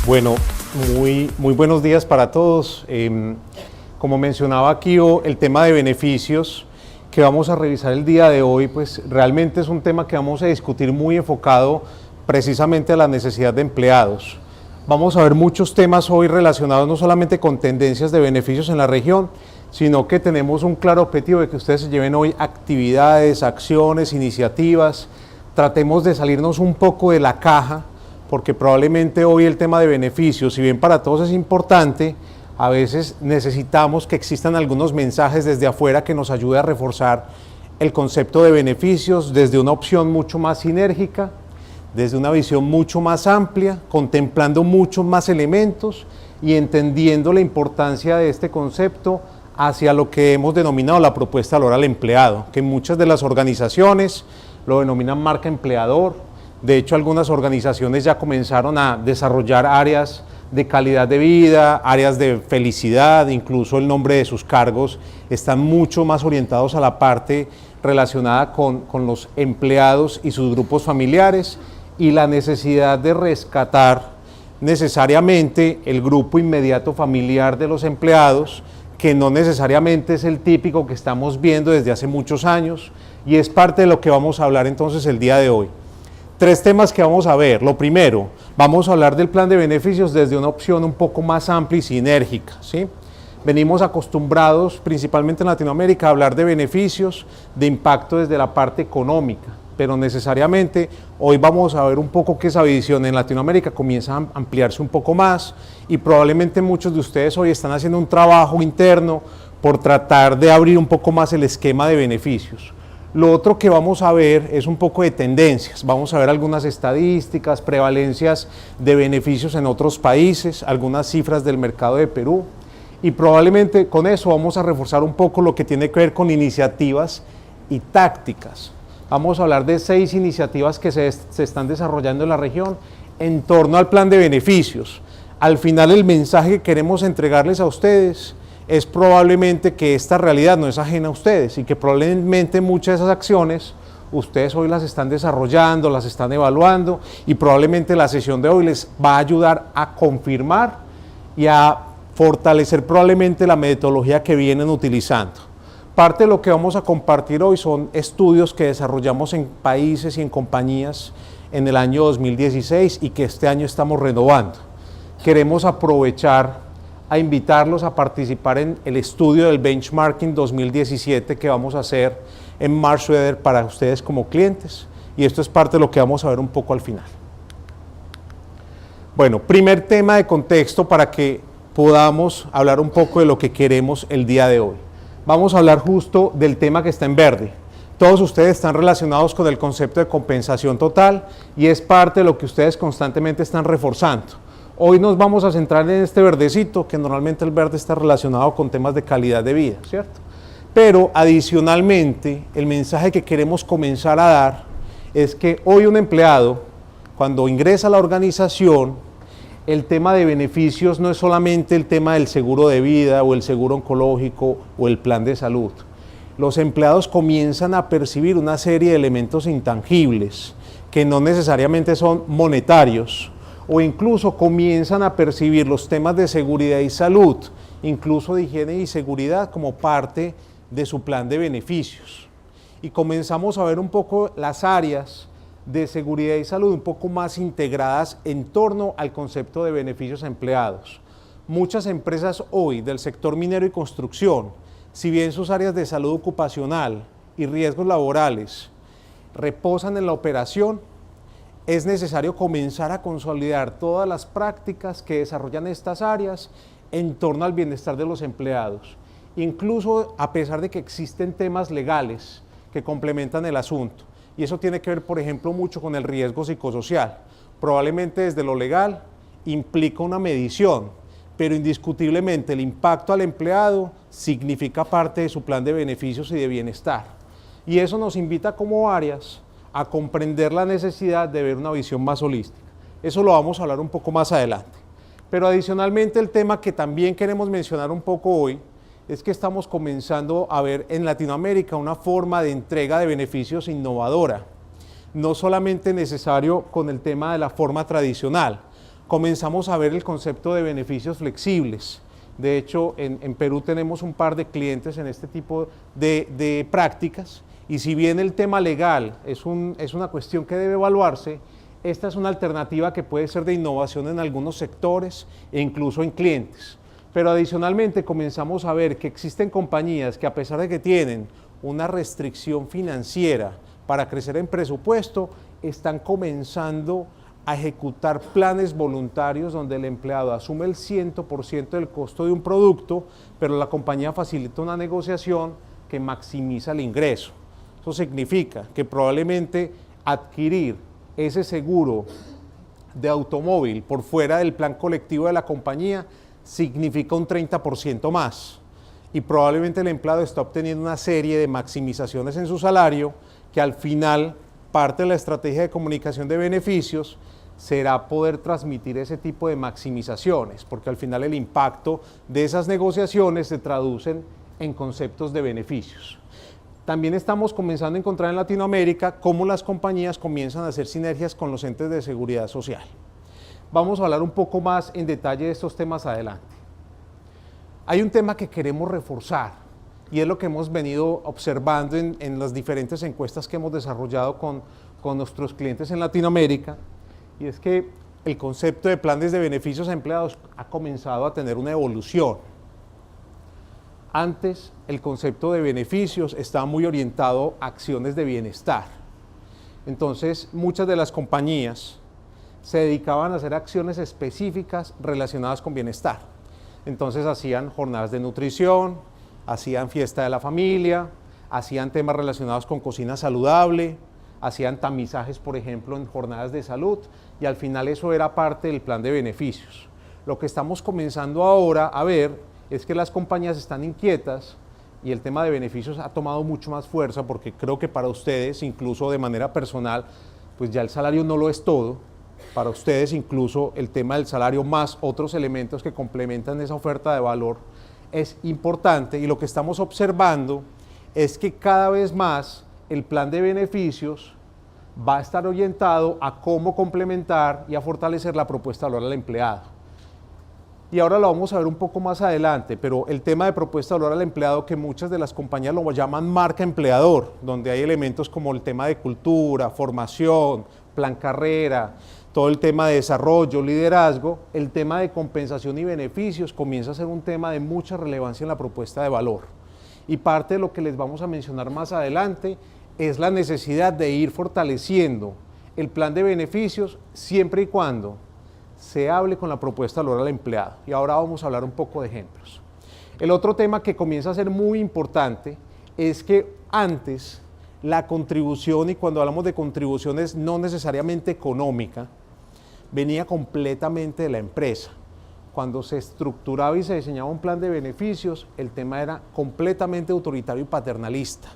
Bueno, muy buenos días para todos. Como mencionaba Kio, el tema de beneficios que vamos a revisar el día de hoy, pues realmente es un tema que vamos a discutir muy enfocado precisamente a la necesidad de empleados. Vamos a ver muchos temas hoy relacionados no solamente con tendencias de beneficios en la región, sino que tenemos un claro objetivo de que ustedes se lleven hoy actividades, acciones, iniciativas. Tratemos de salirnos un poco de la caja, porque probablemente hoy el tema de beneficios, si bien para todos es importante, a veces necesitamos que existan algunos mensajes desde afuera que nos ayude a reforzar el concepto de beneficios desde una opción mucho más sinérgica, desde una visión mucho más amplia, contemplando muchos más elementos y entendiendo la importancia de este concepto hacia lo que hemos denominado la propuesta de valor al empleado, que muchas de las organizaciones lo denominan marca empleador. De hecho, algunas organizaciones ya comenzaron a desarrollar áreas de calidad de vida, áreas de felicidad, incluso el nombre de sus cargos están mucho más orientados a la parte relacionada con los empleados y sus grupos familiares y la necesidad de rescatar necesariamente el grupo inmediato familiar de los empleados, que no necesariamente es el típico que estamos viendo desde hace muchos años, y es parte de lo que vamos a hablar entonces el día de hoy. Tres temas que vamos a ver. Lo primero, vamos a hablar del plan de beneficios desde una opción un poco más amplia y sinérgica, ¿sí? Venimos acostumbrados, principalmente en Latinoamérica, a hablar de beneficios, de impacto desde la parte económica, pero necesariamente hoy vamos a ver un poco que esa visión en Latinoamérica comienza a ampliarse un poco más y probablemente muchos de ustedes hoy están haciendo un trabajo interno por tratar de abrir un poco más el esquema de beneficios. Lo otro que vamos a ver es un poco de tendencias. Vamos a ver algunas estadísticas, prevalencias de beneficios en otros países, algunas cifras del mercado de Perú, y probablemente con eso vamos a reforzar un poco lo que tiene que ver con iniciativas y tácticas. Vamos a hablar de 6 iniciativas que se están desarrollando en la región en torno al plan de beneficios. Al final el mensaje que queremos entregarles a ustedes es probablemente que esta realidad no es ajena a ustedes y que probablemente muchas de esas acciones ustedes hoy las están desarrollando, las están evaluando y probablemente la sesión de hoy les va a ayudar a confirmar y a fortalecer probablemente la metodología que vienen utilizando. Parte de lo que vamos a compartir hoy son estudios que desarrollamos en países y en compañías en el año 2016 y que este año estamos renovando. Queremos aprovechar a invitarlos a participar en el estudio del Benchmarking 2017 que vamos a hacer en Marsh Schroeder para ustedes como clientes, y esto es parte de lo que vamos a ver un poco al final. Bueno, primer tema de contexto para que podamos hablar un poco de lo que queremos el día de hoy. Vamos a hablar justo del tema que está en verde. Todos ustedes están relacionados con el concepto de compensación total y es parte de lo que ustedes constantemente están reforzando. Hoy nos vamos a centrar en este verdecito, que normalmente el verde está relacionado con temas de calidad de vida, ¿cierto? Pero adicionalmente, el mensaje que queremos comenzar a dar es que hoy un empleado, cuando ingresa a la organización, el tema de beneficios no es solamente el tema del seguro de vida o el seguro oncológico o el plan de salud. Los empleados comienzan a percibir una serie de elementos intangibles que no necesariamente son monetarios, o incluso comienzan a percibir los temas de seguridad y salud, incluso de higiene y seguridad como parte de su plan de beneficios. Y comenzamos a ver un poco las áreas de seguridad y salud un poco más integradas en torno al concepto de beneficios a empleados. Muchas empresas hoy del sector minero y construcción, si bien sus áreas de salud ocupacional y riesgos laborales reposan en la operación, es necesario comenzar a consolidar todas las prácticas que desarrollan estas áreas en torno al bienestar de los empleados, incluso a pesar de que existen temas legales que complementan el asunto. Y eso tiene que ver, por ejemplo, mucho con el riesgo psicosocial. Probablemente desde lo legal implica una medición, pero indiscutiblemente el impacto al empleado significa parte de su plan de beneficios y de bienestar. Y eso nos invita como áreas a comprender la necesidad de ver una visión más holística. Eso lo vamos a hablar un poco más adelante. Pero adicionalmente el tema que también queremos mencionar un poco hoy es que estamos comenzando a ver en Latinoamérica una forma de entrega de beneficios innovadora, no solamente necesario con el tema de la forma tradicional. comenzamos a ver el concepto de beneficios flexibles. De hecho, en Perú tenemos un par de clientes en este tipo de prácticas, y si bien el tema legal es una cuestión que debe evaluarse, esta es una alternativa que puede ser de innovación en algunos sectores e incluso en clientes. Pero adicionalmente comenzamos a ver que existen compañías que, a pesar de que tienen una restricción financiera para crecer en presupuesto, están comenzando a ejecutar planes voluntarios donde el empleado asume el 100% del costo de un producto, pero la compañía facilita una negociación que maximiza el ingreso. Eso significa que probablemente adquirir ese seguro de automóvil por fuera del plan colectivo de la compañía significa un 30% más, y probablemente el empleado está obteniendo una serie de maximizaciones en su salario que al final parte de la estrategia de comunicación de beneficios será poder transmitir ese tipo de maximizaciones, porque al final el impacto de esas negociaciones se traducen en conceptos de beneficios. También estamos comenzando a encontrar en Latinoamérica cómo las compañías comienzan a hacer sinergias con los entes de seguridad social. Vamos a hablar un poco más en detalle de estos temas adelante. Hay un tema que queremos reforzar, y es lo que hemos venido observando en las diferentes encuestas que hemos desarrollado con nuestros clientes en Latinoamérica, y es que el concepto de planes de beneficios a empleados ha comenzado a tener una evolución. Antes, el concepto de beneficios estaba muy orientado a acciones de bienestar. Entonces, muchas de las compañías se dedicaban a hacer acciones específicas relacionadas con bienestar. Entonces, hacían jornadas de nutrición, hacían fiesta de la familia, hacían temas relacionados con cocina saludable, hacían tamizajes, por ejemplo, en jornadas de salud, y al final eso era parte del plan de beneficios. Lo que estamos comenzando ahora a ver es que las compañías están inquietas y el tema de beneficios ha tomado mucho más fuerza, porque creo que para ustedes, incluso de manera personal, pues ya el salario no lo es todo. Para ustedes incluso el tema del salario más otros elementos que complementan esa oferta de valor es importante, y lo que estamos observando es que cada vez más el plan de beneficios va a estar orientado a cómo complementar y a fortalecer la propuesta de valor al empleado. Y ahora lo vamos a ver un poco más adelante, pero el tema de propuesta de valor al empleado, que muchas de las compañías lo llaman marca empleador, donde hay elementos como el tema de cultura, formación, plan carrera, todo el tema de desarrollo, liderazgo, el tema de compensación y beneficios comienza a ser un tema de mucha relevancia en la propuesta de valor. Y parte de lo que les vamos a mencionar más adelante es la necesidad de ir fortaleciendo el plan de beneficios siempre y cuando se hable con la propuesta de valor al empleado. Y ahora vamos a hablar un poco de ejemplos. El otro tema que comienza a ser muy importante es que antes la contribución, y cuando hablamos de contribuciones no necesariamente económica, venía completamente de la empresa. Cuando se estructuraba y se diseñaba un plan de beneficios, el tema era completamente autoritario y paternalista.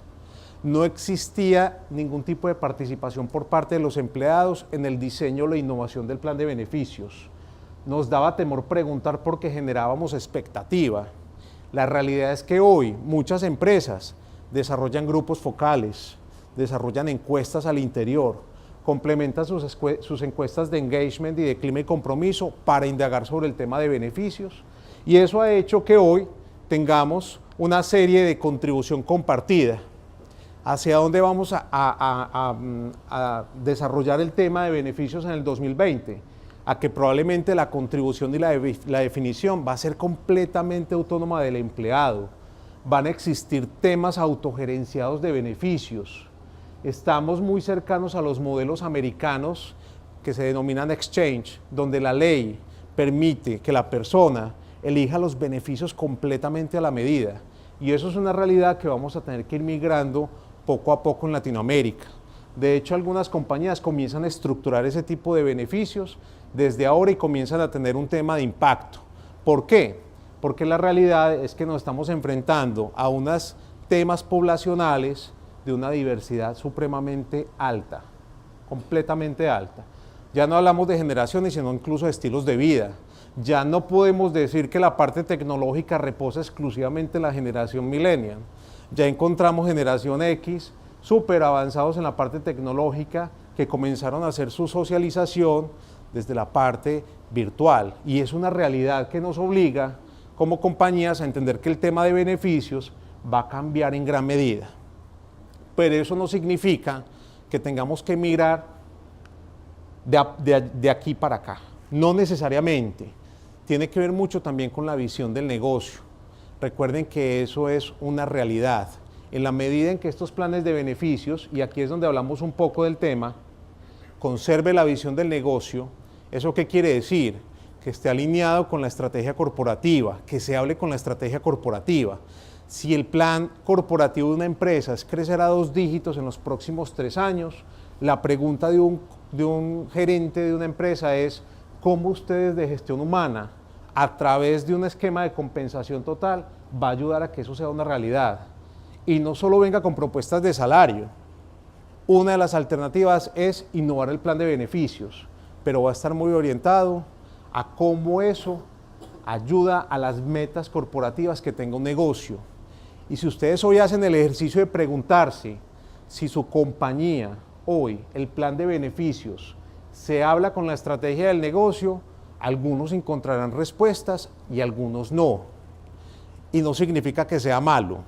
No existía ningún tipo de participación por parte de los empleados en el diseño o la innovación del plan de beneficios. Nos daba temor preguntar porque generábamos expectativa. La realidad es que hoy muchas empresas desarrollan grupos focales, desarrollan encuestas al interior, complementan sus encuestas de engagement y de clima y compromiso para indagar sobre el tema de beneficios, y eso ha hecho que hoy tengamos una serie de contribución compartida. ¿Hacia dónde vamos a desarrollar el tema de beneficios en el 2020? A que probablemente la contribución y la definición va a ser completamente autónoma del empleado. Van a existir temas autogerenciados de beneficios. Estamos muy cercanos a los modelos americanos que se denominan exchange, donde la ley permite que la persona elija los beneficios completamente a la medida. Y eso es una realidad que vamos a tener que ir migrando poco a poco en Latinoamérica. De hecho, algunas compañías comienzan a estructurar ese tipo de beneficios desde ahora y comienzan a tener un tema de impacto. ¿Por qué? Porque la realidad es que nos estamos enfrentando a unos temas poblacionales de una diversidad supremamente alta, completamente alta. Ya no hablamos de generaciones, sino incluso de estilos de vida. Ya no podemos decir que la parte tecnológica reposa exclusivamente en la generación millennial. Ya encontramos generación X súper avanzados en la parte tecnológica que comenzaron a hacer su socialización desde la parte virtual. Y es una realidad que nos obliga como compañías a entender que el tema de beneficios va a cambiar en gran medida. Pero eso no significa que tengamos que migrar de aquí para acá. No necesariamente. Tiene que ver mucho también con la visión del negocio. Recuerden que eso es una realidad. En la medida en que estos planes de beneficios, y aquí es donde hablamos un poco del tema, conserve la visión del negocio, ¿eso qué quiere decir? Que esté alineado con la estrategia corporativa, que se hable con la estrategia corporativa. Si el plan corporativo de una empresa es crecer a 2 dígitos en los próximos 3 años, la pregunta de un gerente de una empresa es cómo ustedes de gestión humana, a través de un esquema de compensación total, va a ayudar a que eso sea una realidad. Y no solo venga con propuestas de salario. Una de las alternativas es innovar el plan de beneficios, pero va a estar muy orientado a cómo eso ayuda a las metas corporativas que tenga un negocio. Y si ustedes hoy hacen el ejercicio de preguntarse si su compañía hoy, el plan de beneficios, se habla con la estrategia del negocio, algunos encontrarán respuestas y algunos no. Y no significa que sea malo,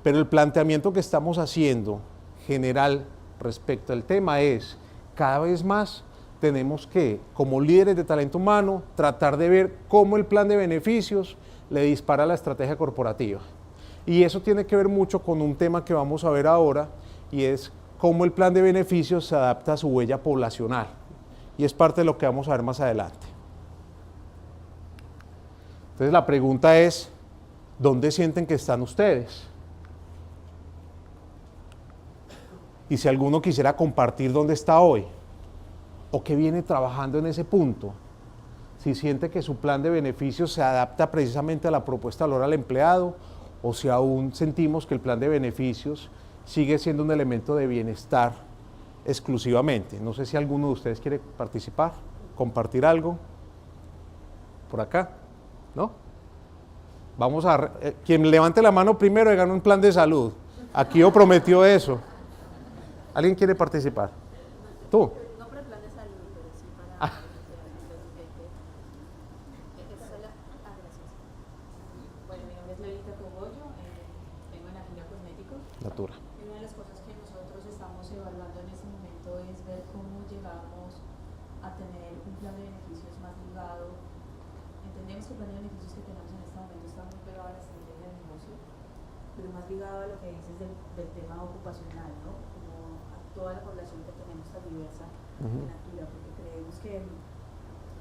pero el planteamiento que estamos haciendo general respecto al tema es, cada vez más tenemos que, como líderes de talento humano, tratar de ver cómo el plan de beneficios le dispara a la estrategia corporativa. Y eso tiene que ver mucho con un tema que vamos a ver ahora, y es cómo el plan de beneficios se adapta a su huella poblacional. Y es parte de lo que vamos a ver más adelante. Entonces la pregunta es, ¿dónde sienten que están ustedes? Y si alguno quisiera compartir dónde está hoy, o que viene trabajando en ese punto, si siente que su plan de beneficios se adapta precisamente a la propuesta de valor al empleado, o si aún sentimos que el plan de beneficios sigue siendo un elemento de bienestar exclusivamente. No sé si alguno de ustedes quiere participar, compartir algo. Por acá, ¿no? Vamos a... quien levante la mano primero le gana un plan de salud. Aquí yo prometió eso. ¿Alguien quiere participar? ¿Tú? No para el plan de salud, pero sí para... Gracias. Bueno, mi nombre es Lolita Cogollo, tengo en Agila Cosméticos. Natura. Y una de las cosas que nosotros estamos evaluando en este momento es ver cómo llegamos a tener un plan de beneficios más ligado. Entendemos que el plan de beneficios que tenemos en este momento está muy pegado a la estrategia del negocio, pero más ligado a lo que dices del tema ocupacional, ¿no? Como a toda la población que tenemos tan diversa en Natura, porque creemos que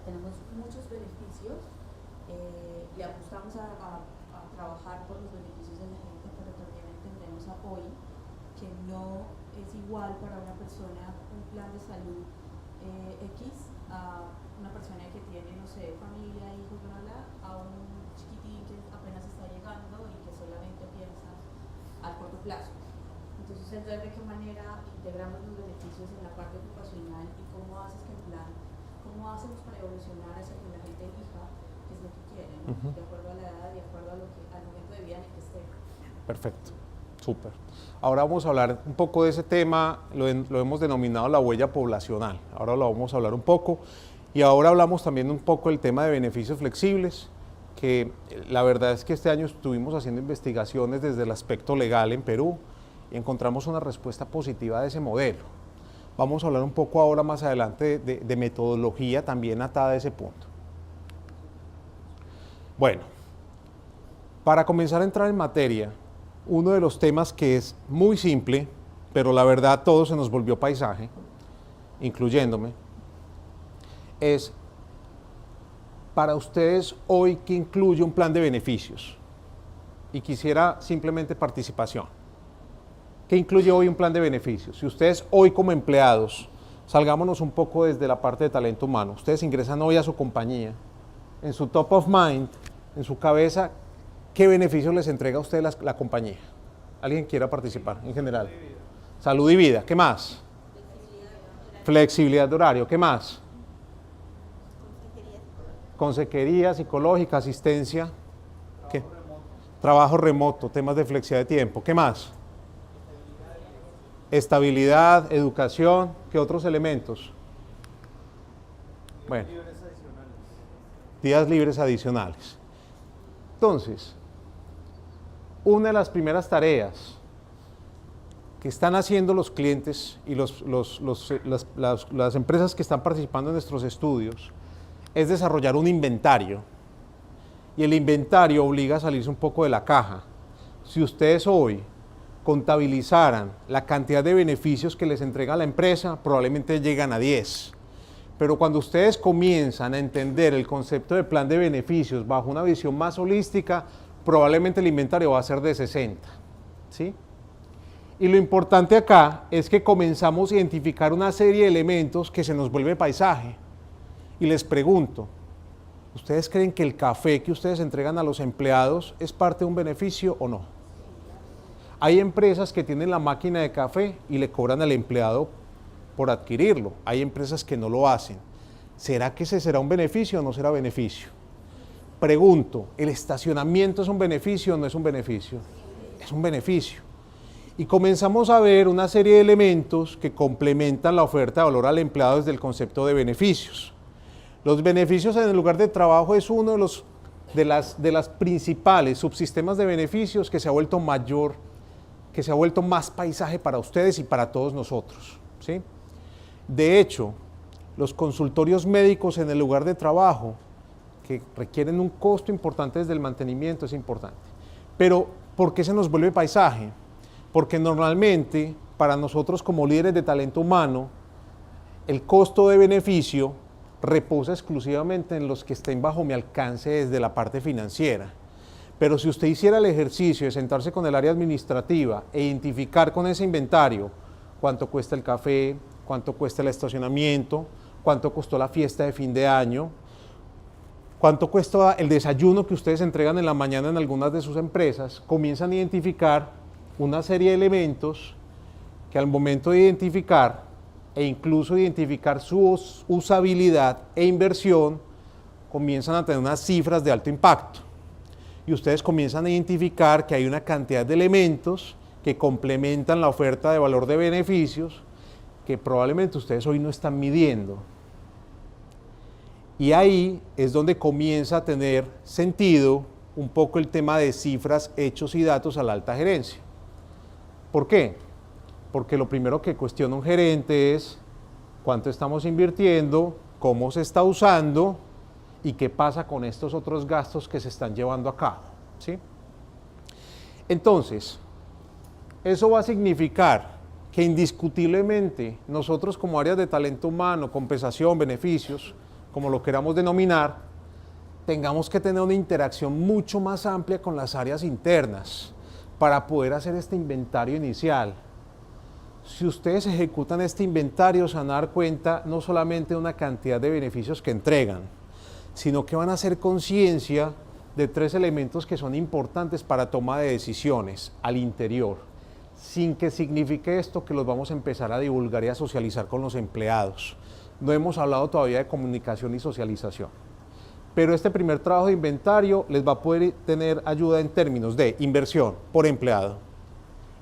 tenemos muchos beneficios y apostamos a trabajar por los beneficios de la gente, pero también entendemos hoy que no es igual para una persona un plan de salud X a una persona que tiene, no sé, familia, hijos, bla, bla, a un chiquitín que apenas está llegando y que solamente piensa a corto plazo. Entonces, entender de qué manera integramos los beneficios en la parte ocupacional y cómo haces que el plan, cómo hacemos para evolucionar hacia que la gente elija qué es lo que quiere, ¿no? De acuerdo a la edad, de acuerdo a al momento de vida en el que esté. Perfecto, súper. Ahora vamos a hablar un poco de ese tema, lo hemos denominado la huella poblacional. Ahora lo vamos a hablar un poco. Y ahora hablamos también un poco del tema de beneficios flexibles, que la verdad es que este año estuvimos haciendo investigaciones desde el aspecto legal en Perú y encontramos una respuesta positiva de ese modelo. Vamos a hablar un poco ahora más adelante de metodología también atada a ese punto. Bueno, para comenzar a entrar en materia, uno de los temas que es muy simple, pero la verdad todo se nos volvió paisaje, incluyéndome, es para ustedes hoy qué incluye un plan de beneficios. Y quisiera simplemente participación. ¿Qué incluye hoy un plan de beneficios? Si ustedes hoy como empleados, salgámonos un poco desde la parte de talento humano, ustedes ingresan hoy a su compañía, en su top of mind, en su cabeza, ¿qué beneficios les entrega a ustedes la compañía? ¿Alguien quiera participar en general? Salud y vida. ¿Qué más? Flexibilidad de horario. ¿Qué más? Consejería psicológica, asistencia. ¿Qué? Trabajo remoto, temas de flexibilidad de tiempo. ¿Qué más? Estabilidad, educación. ¿Qué otros elementos? Bueno, días libres adicionales. Entonces, una de las primeras tareas que están haciendo los clientes y las empresas que están participando en nuestros estudios es desarrollar un inventario. Y el inventario obliga a salirse un poco de la caja. Si ustedes hoy contabilizaran la cantidad de beneficios que les entrega la empresa, probablemente llegan a 10. Pero cuando ustedes comienzan a entender el concepto de plan de beneficios bajo una visión más holística, probablemente el inventario va a ser de 60. ¿Sí? Y lo importante acá es que comenzamos a identificar una serie de elementos que se nos vuelve paisaje. Y les pregunto, ¿ustedes creen que el café que ustedes entregan a los empleados es parte de un beneficio o no? Hay empresas que tienen la máquina de café y le cobran al empleado por adquirirlo. Hay empresas que no lo hacen. ¿Será que ese será un beneficio o no será beneficio? Pregunto, ¿el estacionamiento es un beneficio o no es un beneficio? Es un beneficio. Y comenzamos a ver una serie de elementos que complementan la oferta de valor al empleado desde el concepto de beneficios. Los beneficios en el lugar de trabajo es uno de las principales subsistemas de beneficios que se ha vuelto mayor, que se ha vuelto más paisaje para ustedes y para todos nosotros, ¿sí? De hecho, los consultorios médicos en el lugar de trabajo, que requieren un costo importante desde el mantenimiento, es importante. Pero, ¿por qué se nos vuelve paisaje? Porque normalmente, para nosotros como líderes de talento humano, el costo de beneficio reposa exclusivamente en los que estén bajo mi alcance desde la parte financiera. Pero si usted hiciera el ejercicio de sentarse con el área administrativa e identificar con ese inventario cuánto cuesta el café, cuánto cuesta el estacionamiento, cuánto costó la fiesta de fin de año, cuánto cuesta el desayuno que ustedes entregan en la mañana en algunas de sus empresas, comienzan a identificar una serie de elementos que al momento de identificar e incluso identificar su usabilidad e inversión, comienzan a tener unas cifras de alto impacto. Y ustedes comienzan a identificar que hay una cantidad de elementos que complementan la oferta de valor de beneficios que probablemente ustedes hoy no están midiendo. Y ahí es donde comienza a tener sentido un poco el tema de cifras, hechos y datos a la alta gerencia. ¿Por qué? Porque lo primero que cuestiona un gerente es cuánto estamos invirtiendo, cómo se está usando y qué pasa con estos otros gastos que se están llevando a cabo, ¿sí? Entonces, eso va a significar que indiscutiblemente nosotros como áreas de talento humano, compensación, beneficios, como lo queramos denominar, tengamos que tener una interacción mucho más amplia con las áreas internas para poder hacer este inventario inicial. Si ustedes ejecutan este inventario, se van a dar cuenta no solamente de una cantidad de beneficios que entregan, sino que van a hacer conciencia de 3 elementos que son importantes para toma de decisiones al interior, sin que signifique esto que los vamos a empezar a divulgar y a socializar con los empleados. No hemos hablado todavía de comunicación y socialización. Pero este primer trabajo de inventario les va a poder tener ayuda en términos de inversión por empleado,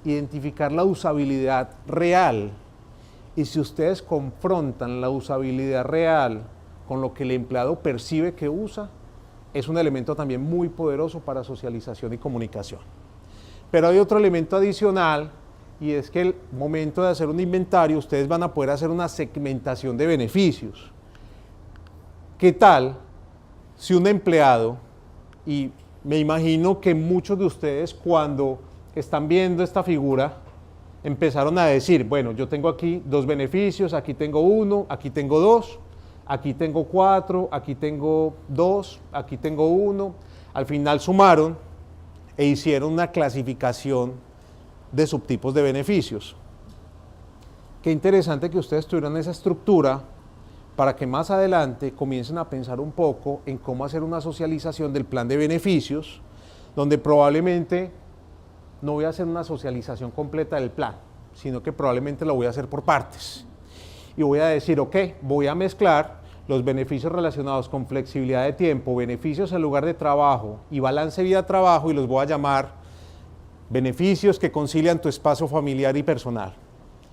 identificar la usabilidad real. Y si ustedes confrontan la usabilidad real con lo que el empleado percibe que usa, es un elemento también muy poderoso para socialización y comunicación. Pero hay otro elemento adicional, y es que el momento de hacer un inventario, ustedes van a poder hacer una segmentación de beneficios. ¿Qué tal si un empleado, y me imagino que muchos de ustedes cuando están viendo esta figura, empezaron a decir, bueno, yo tengo aquí 2 beneficios, aquí tengo 1, aquí tengo 2, aquí tengo 4, aquí tengo 2, aquí tengo 1. Al final sumaron e hicieron una clasificación de subtipos de beneficios. Qué interesante que ustedes tuvieran esa estructura para que más adelante comiencen a pensar un poco en cómo hacer una socialización del plan de beneficios, donde probablemente no voy a hacer una socialización completa del plan, sino que probablemente lo voy a hacer por partes. Y voy a decir, ok, voy a mezclar los beneficios relacionados con flexibilidad de tiempo, beneficios en lugar de trabajo y balance vida-trabajo, y los voy a llamar beneficios que concilian tu espacio familiar y personal.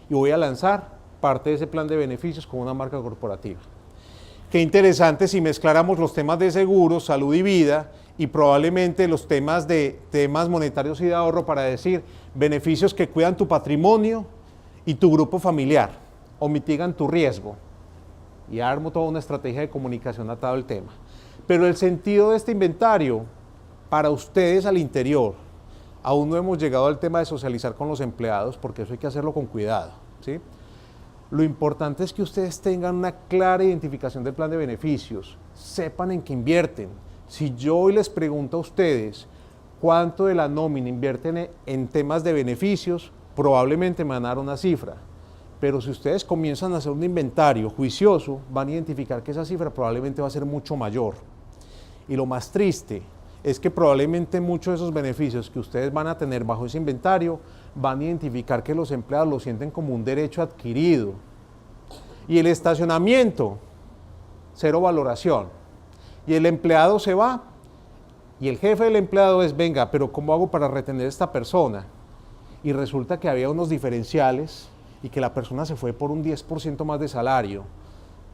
Y voy a lanzar parte de ese plan de beneficios con una marca corporativa. qué interesante si mezcláramos los temas de seguros, salud y vida y probablemente los temas monetarios y de ahorro para decir beneficios que cuidan tu patrimonio y tu grupo familiar o mitigan tu riesgo. Y armo toda una estrategia de comunicación atado al tema. Pero el sentido de este inventario, para ustedes al interior, aún no hemos llegado al tema de socializar con los empleados, porque eso hay que hacerlo con cuidado, ¿sí? Lo importante es que ustedes tengan una clara identificación del plan de beneficios, sepan en qué invierten. Si yo hoy les pregunto a ustedes cuánto de la nómina invierten en temas de beneficios, probablemente me van a dar una cifra. Pero si ustedes comienzan a hacer un inventario juicioso, van a identificar que esa cifra probablemente va a ser mucho mayor. Y lo más triste es que probablemente muchos de esos beneficios que ustedes van a tener bajo ese inventario van a identificar que los empleados lo sienten como un derecho adquirido. Y el estacionamiento, cero valoración. Y el empleado se va y el jefe del empleado es, venga, pero ¿cómo hago para retener a esta persona? Y resulta que había unos diferenciales y que la persona se fue por un 10% más de salario,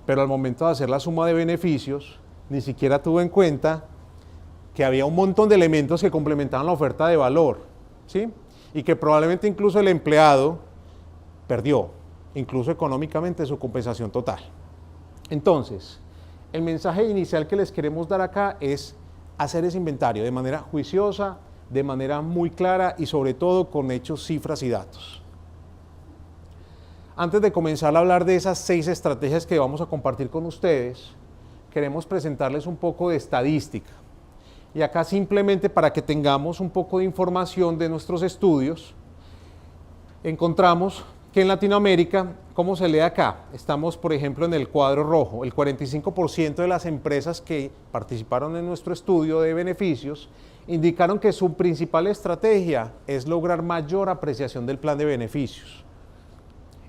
pero al momento de hacer la suma de beneficios, ni siquiera tuvo en cuenta que había un montón de elementos que complementaban la oferta de valor, ¿sí? Y que probablemente incluso el empleado perdió, incluso económicamente, su compensación total. Entonces, el mensaje inicial que les queremos dar acá es hacer ese inventario de manera juiciosa, de manera muy clara y sobre todo con hechos, cifras y datos. Antes de comenzar a hablar de esas 6 estrategias que vamos a compartir con ustedes, queremos presentarles un poco de estadística. Y acá simplemente para que tengamos un poco de información de nuestros estudios, encontramos que en Latinoamérica, ¿cómo se lee acá? Estamos, por ejemplo, en el cuadro rojo. El 45% de las empresas que participaron en nuestro estudio de beneficios indicaron que su principal estrategia es lograr mayor apreciación del plan de beneficios.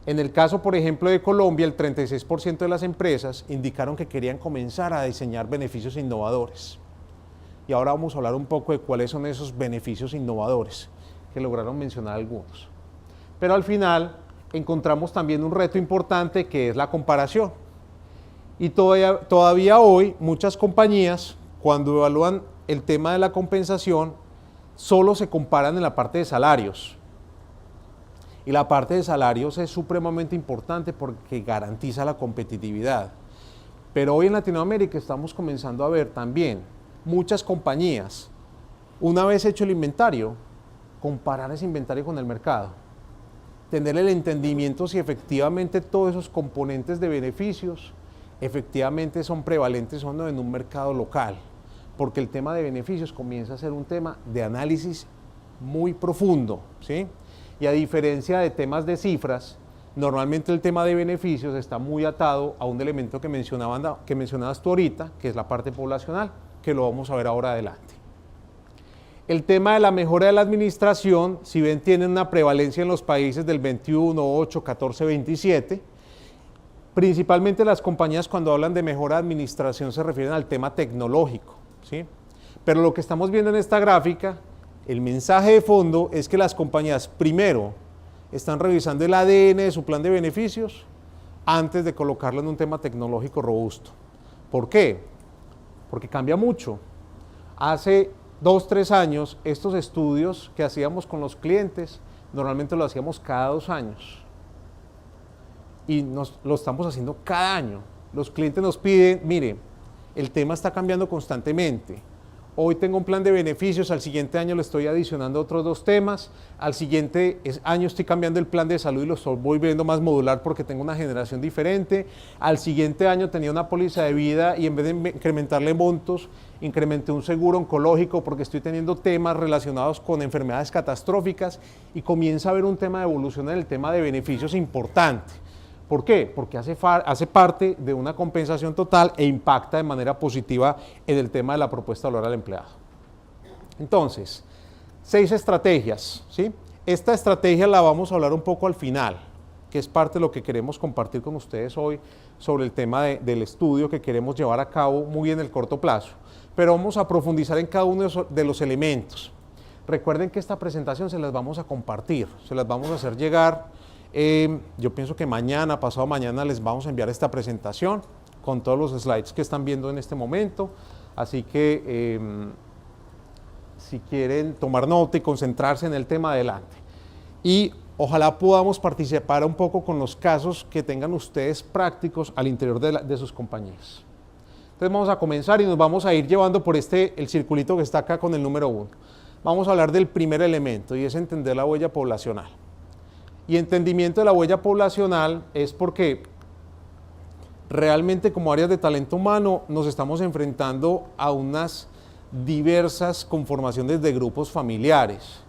En el caso, por ejemplo, de Colombia, el 36% de las empresas indicaron que querían comenzar a diseñar beneficios innovadores. Y ahora vamos a hablar un poco de cuáles son esos beneficios innovadores, que lograron mencionar algunos. Pero al final encontramos también un reto importante que es la comparación. Y todavía hoy muchas compañías, cuando evalúan el tema de la compensación, solo se comparan en la parte de salarios. Y la parte de salarios es supremamente importante porque garantiza la competitividad. Pero hoy en Latinoamérica estamos comenzando a ver también muchas compañías, una vez hecho el inventario, comparar ese inventario con el mercado. Tener el entendimiento si efectivamente todos esos componentes de beneficios efectivamente son prevalentes o no en un mercado local. Porque el tema de beneficios comienza a ser un tema de análisis muy profundo, ¿sí? Y a diferencia de temas de cifras, normalmente el tema de beneficios está muy atado a un elemento que mencionabas tú ahorita, que es la parte poblacional, que lo vamos a ver ahora adelante. El tema de la mejora de la administración, si ven, tiene una prevalencia en los países del 21, 8, 14, 27. Principalmente las compañías cuando hablan de mejora de administración se refieren al tema tecnológico, ¿sí? Pero lo que estamos viendo en esta gráfica, el mensaje de fondo es que las compañías primero están revisando el ADN de su plan de beneficios antes de colocarlo en un tema tecnológico robusto. ¿Por qué? Porque cambia mucho. Hace 2, 3 años, estos estudios que hacíamos con los clientes, normalmente lo hacíamos cada 2 años. Y lo estamos haciendo cada año. Los clientes nos piden, mire, el tema está cambiando constantemente. Hoy tengo un plan de beneficios, al siguiente año le estoy adicionando otros 2 temas, al siguiente año estoy cambiando el plan de salud y lo estoy volviendo más modular porque tengo una generación diferente, al siguiente año tenía una póliza de vida y en vez de incrementarle montos, incrementé un seguro oncológico porque estoy teniendo temas relacionados con enfermedades catastróficas y comienza a haber un tema de evolución en el tema de beneficios importante. ¿Por qué? Porque hace parte de una compensación total e impacta de manera positiva en el tema de la propuesta de valor al empleado. Entonces, 6 estrategias, ¿sí? Esta estrategia la vamos a hablar un poco al final, que es parte de lo que queremos compartir con ustedes hoy sobre el tema del estudio que queremos llevar a cabo muy en el corto plazo. Pero vamos a profundizar en cada uno de los elementos. Recuerden que esta presentación se las vamos a compartir, se las vamos a hacer llegar. Yo pienso que mañana, pasado mañana, les vamos a enviar esta presentación con todos los slides que están viendo en este momento, así que si quieren tomar nota y concentrarse en el tema, adelante. Y ojalá podamos participar un poco con los casos que tengan ustedes prácticos al interior de sus compañías. Entonces vamos a comenzar y nos vamos a ir llevando por el circulito que está acá con el número 1. Vamos a hablar del primer elemento y es entender la huella poblacional. Y entendimiento de la huella poblacional es porque realmente como áreas de talento humano nos estamos enfrentando a unas diversas conformaciones de grupos familiares.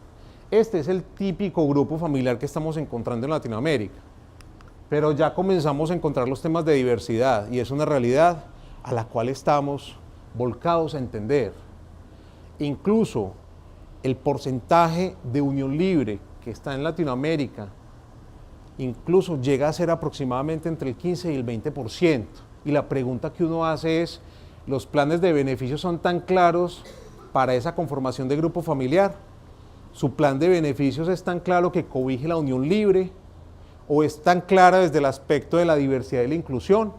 Este es el típico grupo familiar que estamos encontrando en Latinoamérica, pero ya comenzamos a encontrar los temas de diversidad y es una realidad a la cual estamos volcados a entender. Incluso el porcentaje de unión libre que está en Latinoamérica incluso llega a ser aproximadamente entre el 15 y el 20%. Y la pregunta que uno hace es, ¿los planes de beneficios son tan claros para esa conformación de grupo familiar? ¿Su plan de beneficios es tan claro que cobije la unión libre? ¿O es tan clara desde el aspecto de la diversidad y la inclusión?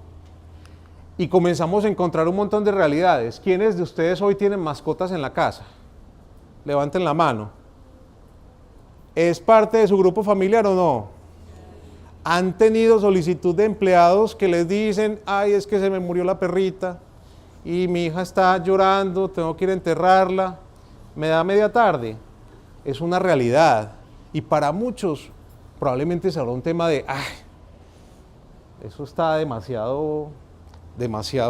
Y comenzamos a encontrar un montón de realidades. ¿Quiénes de ustedes hoy tienen mascotas en la casa? Levanten la mano. ¿Es parte de su grupo familiar o no? ¿Han tenido solicitud de empleados que les dicen, ay, es que se me murió la perrita y mi hija está llorando, tengo que ir a enterrarla, me da media tarde? Es una realidad y para muchos probablemente será un tema de, ay, eso está demasiado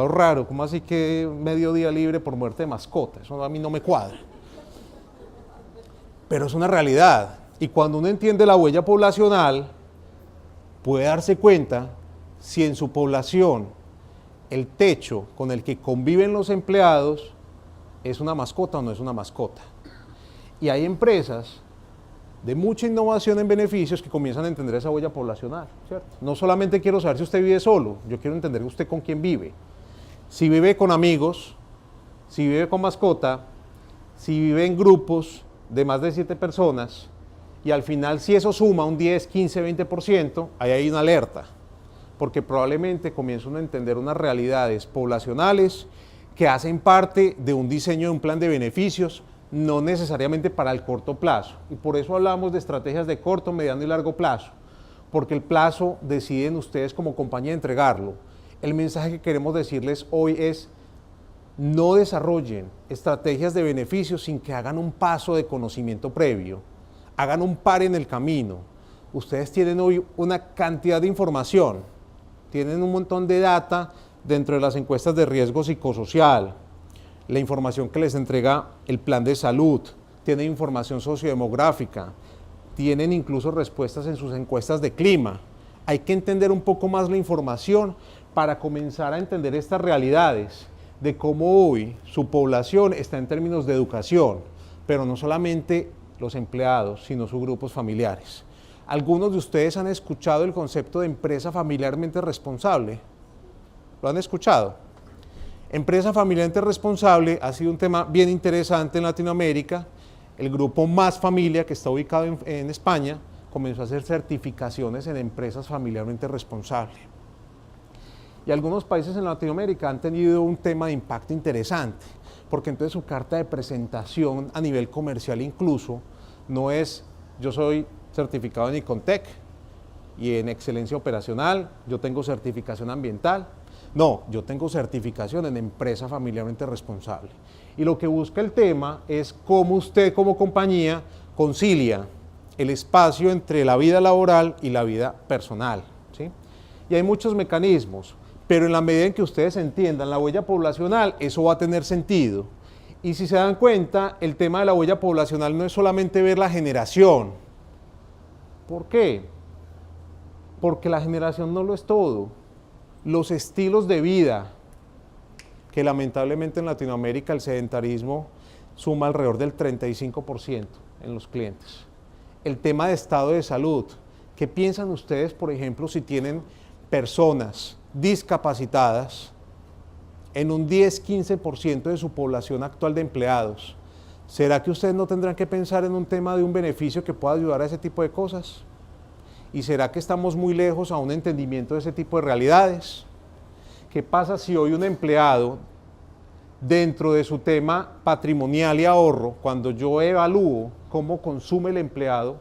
raro, ¿cómo así que medio día libre por muerte de mascota? Eso a mí no me cuadra. Pero es una realidad y cuando uno entiende la huella poblacional, puede darse cuenta si en su población el techo con el que conviven los empleados es una mascota o no es una mascota. Y hay empresas de mucha innovación en beneficios que comienzan a entender esa huella poblacional, ¿cierto? No solamente quiero saber si usted vive solo, yo quiero entender usted con quién vive. Si vive con amigos, si vive con mascota, si vive en grupos de más de 7 personas, y al final si eso suma un 10, 15, 20%, ahí hay una alerta, porque probablemente comienza uno a entender unas realidades poblacionales que hacen parte de un diseño de un plan de beneficios, no necesariamente para el corto plazo. Y por eso hablamos de estrategias de corto, mediano y largo plazo, porque el plazo deciden ustedes como compañía entregarlo. El mensaje que queremos decirles hoy es, no desarrollen estrategias de beneficios sin que hagan un paso de conocimiento previo. Hagan un par en el camino. Ustedes tienen hoy una cantidad de información, tienen un montón de data dentro de las encuestas de riesgo psicosocial, la información que les entrega el plan de salud, tienen información sociodemográfica, tienen incluso respuestas en sus encuestas de clima. Hay que entender un poco más la información para comenzar a entender estas realidades de cómo hoy su población está en términos de educación, pero no solamente los empleados, sino sus grupos familiares. Algunos de ustedes han escuchado el concepto de empresa familiarmente responsable. ¿Lo han escuchado? Empresa familiarmente responsable ha sido un tema bien interesante en Latinoamérica. El grupo Más Familia, que está ubicado en España, comenzó a hacer certificaciones en empresas familiarmente responsables. Y algunos países en Latinoamérica han tenido un tema de impacto interesante, porque entonces su carta de presentación a nivel comercial incluso no es yo soy certificado en Icontec y en excelencia operacional, yo tengo certificación ambiental, no, yo tengo certificación en empresa familiarmente responsable. Y lo que busca el tema es cómo usted como compañía concilia el espacio entre la vida laboral y la vida personal, ¿sí? Y hay muchos mecanismos, pero en la medida en que ustedes entiendan la huella poblacional, eso va a tener sentido. Y si se dan cuenta, el tema de la huella poblacional no es solamente ver la generación. ¿Por qué? Porque la generación no lo es todo. Los estilos de vida, que lamentablemente en Latinoamérica el sedentarismo suma alrededor del 35% en los clientes. El tema de estado de salud. ¿Qué piensan ustedes, por ejemplo, si tienen personas discapacitadas en un 10-15% de su población actual de empleados? ¿Será que ustedes no tendrán que pensar en un tema de un beneficio que pueda ayudar a ese tipo de cosas? ¿Y será que estamos muy lejos a un entendimiento de ese tipo de realidades? ¿qué pasa si hoy un empleado, dentro de su tema patrimonial y ahorro, cuando yo evalúo cómo consume el empleado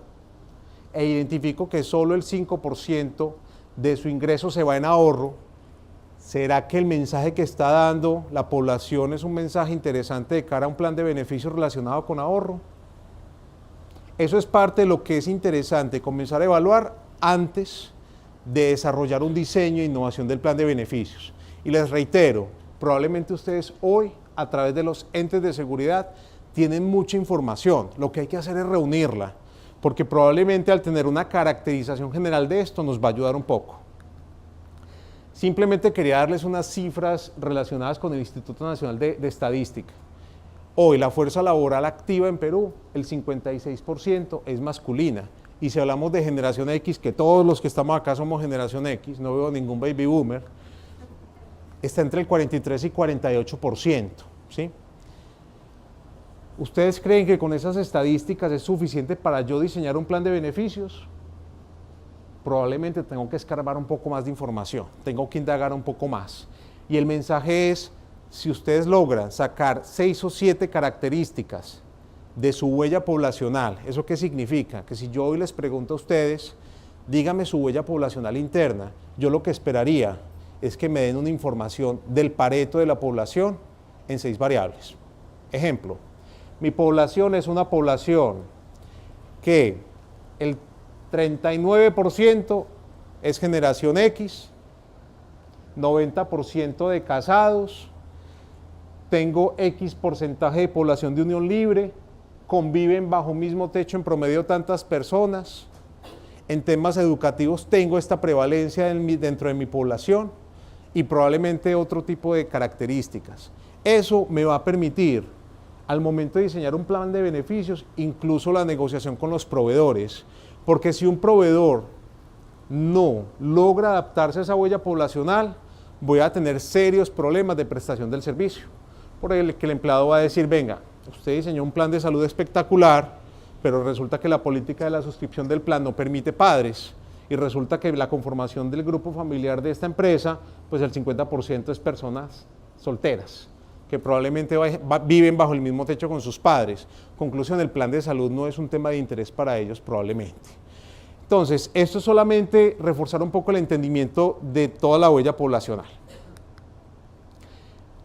e identifico que solo el 5% de su ingreso se va en ahorro, ¿será que el mensaje que está dando la población es un mensaje interesante de cara a un plan de beneficios relacionado con ahorro? Eso es parte de lo que es interesante, comenzar a evaluar antes de desarrollar un diseño e innovación del plan de beneficios. Y les reitero, probablemente ustedes hoy, a través de los entes de seguridad, tienen mucha información. Lo que hay que hacer es reunirla, porque probablemente al tener una caracterización general de esto nos va a ayudar un poco. Simplemente quería darles unas cifras relacionadas con el Instituto Nacional de Estadística. Hoy la fuerza laboral activa en Perú, el 56% es masculina. Y si hablamos de generación X, que todos los que estamos acá somos generación X, no veo ningún baby boomer, está entre el 43 y 48%, ¿sí? ¿Ustedes creen que con esas estadísticas es suficiente para yo diseñar un plan de beneficios? Probablemente tengo que escarbar un poco más de información, tengo que indagar un poco más. Y el mensaje es, si ustedes logran sacar 6 o 7 características de su huella poblacional, ¿eso qué significa? Que si yo hoy les pregunto a ustedes, dígame su huella poblacional interna, yo lo que esperaría es que me den una información del Pareto de la población en 6 variables. Ejemplo, mi población es una población que el 39% es generación X, 90% de casados, tengo X porcentaje de población de unión libre, conviven bajo un mismo techo en promedio tantas personas, en temas educativos tengo esta prevalencia dentro de mi población y probablemente otro tipo de características. Eso me va a permitir, al momento de diseñar un plan de beneficios, incluso la negociación con los proveedores, porque si un proveedor no logra adaptarse a esa huella poblacional, voy a tener serios problemas de prestación del servicio. Por el que el empleado va a decir, venga, usted diseñó un plan de salud espectacular, pero resulta que la política de la suscripción del plan no permite padres, y resulta que la conformación del grupo familiar de esta empresa, pues el 50% es personas solteras, que probablemente viven bajo el mismo techo con sus padres. Conclusión, el plan de salud no es un tema de interés para ellos probablemente. Entonces, esto es solamente reforzar un poco el entendimiento de toda la huella poblacional.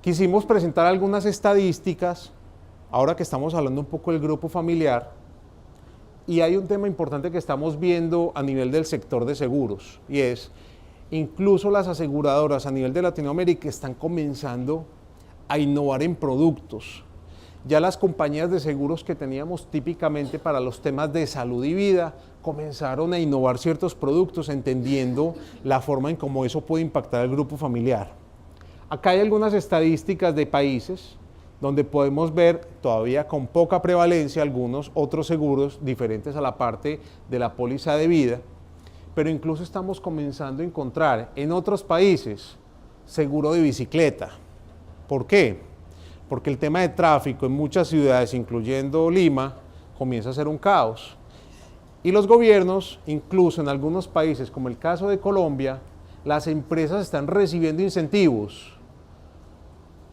Quisimos presentar algunas estadísticas, ahora que estamos hablando un poco del grupo familiar, y hay un tema importante que estamos viendo a nivel del sector de seguros, y es, incluso las aseguradoras a nivel de Latinoamérica están comenzando a innovar en productos. Ya las compañías de seguros que teníamos típicamente para los temas de salud y vida comenzaron a innovar ciertos productos entendiendo la forma en cómo eso puede impactar al grupo familiar. Acá hay algunas estadísticas de países donde podemos ver todavía con poca prevalencia algunos otros seguros diferentes a la parte de la póliza de vida, pero incluso estamos comenzando a encontrar en otros países seguro de bicicleta. ¿Por qué? Porque el tema de tráfico en muchas ciudades, incluyendo Lima, comienza a ser un caos. Y los gobiernos, incluso en algunos países, como el caso de Colombia, las empresas están recibiendo incentivos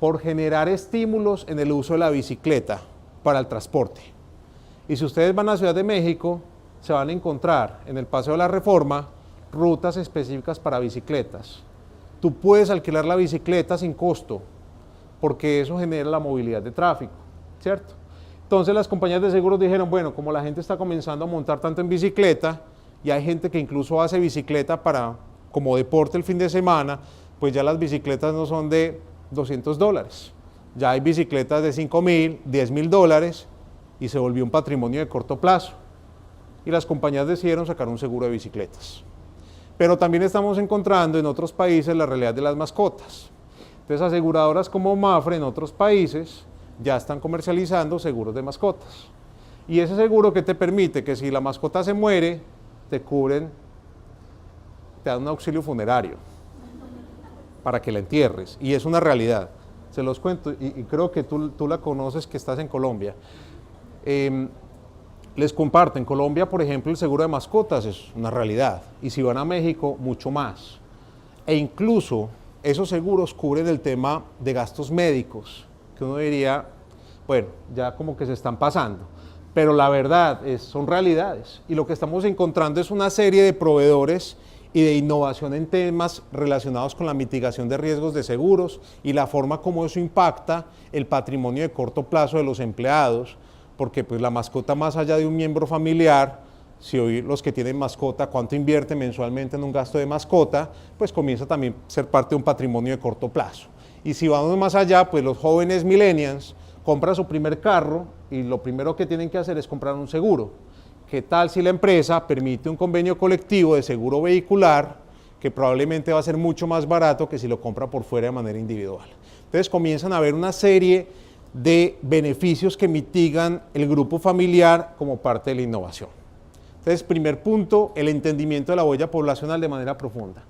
por generar estímulos en el uso de la bicicleta para el transporte. Y si ustedes van a Ciudad de México, se van a encontrar en el Paseo de la Reforma rutas específicas para bicicletas. Tú puedes alquilar la bicicleta sin costo, porque eso genera la movilidad de tráfico, ¿cierto? Entonces las compañías de seguros dijeron, bueno, como la gente está comenzando a montar tanto en bicicleta, y hay gente que incluso hace bicicleta como deporte el fin de semana, pues ya las bicicletas no son de $200, ya hay bicicletas de $5,000, $10,000, y se volvió un patrimonio de corto plazo. Y las compañías decidieron sacar un seguro de bicicletas. Pero también estamos encontrando en otros países la realidad de las mascotas. Entonces, aseguradoras como Mapfre en otros países ya están comercializando seguros de mascotas. Y ese seguro que te permite que si la mascota se muere, te cubren, te dan un auxilio funerario para que la entierres. Y es una realidad. Se los cuento y creo que tú la conoces, que estás en Colombia. Les comparto, en Colombia, por ejemplo, el seguro de mascotas es una realidad. Y si van a México, mucho más. E incluso esos seguros cubren el tema de gastos médicos, que uno diría, bueno, ya como que se están pasando. Pero la verdad son realidades. Y lo que estamos encontrando es una serie de proveedores y de innovación en temas relacionados con la mitigación de riesgos de seguros y la forma como eso impacta el patrimonio de corto plazo de los empleados, porque pues la mascota, más allá de un miembro familiar, si hoy los que tienen mascota, cuánto invierte mensualmente en un gasto de mascota, pues comienza también a ser parte de un patrimonio de corto plazo. Y si vamos más allá, pues los jóvenes millennials compran su primer carro y lo primero que tienen que hacer es comprar un seguro. ¿Qué tal si la empresa permite un convenio colectivo de seguro vehicular que probablemente va a ser mucho más barato que si lo compra por fuera de manera individual? Entonces comienzan a haber una serie de beneficios que mitigan el grupo familiar como parte de la innovación. Entonces, primer punto, el entendimiento de la huella poblacional de manera profunda.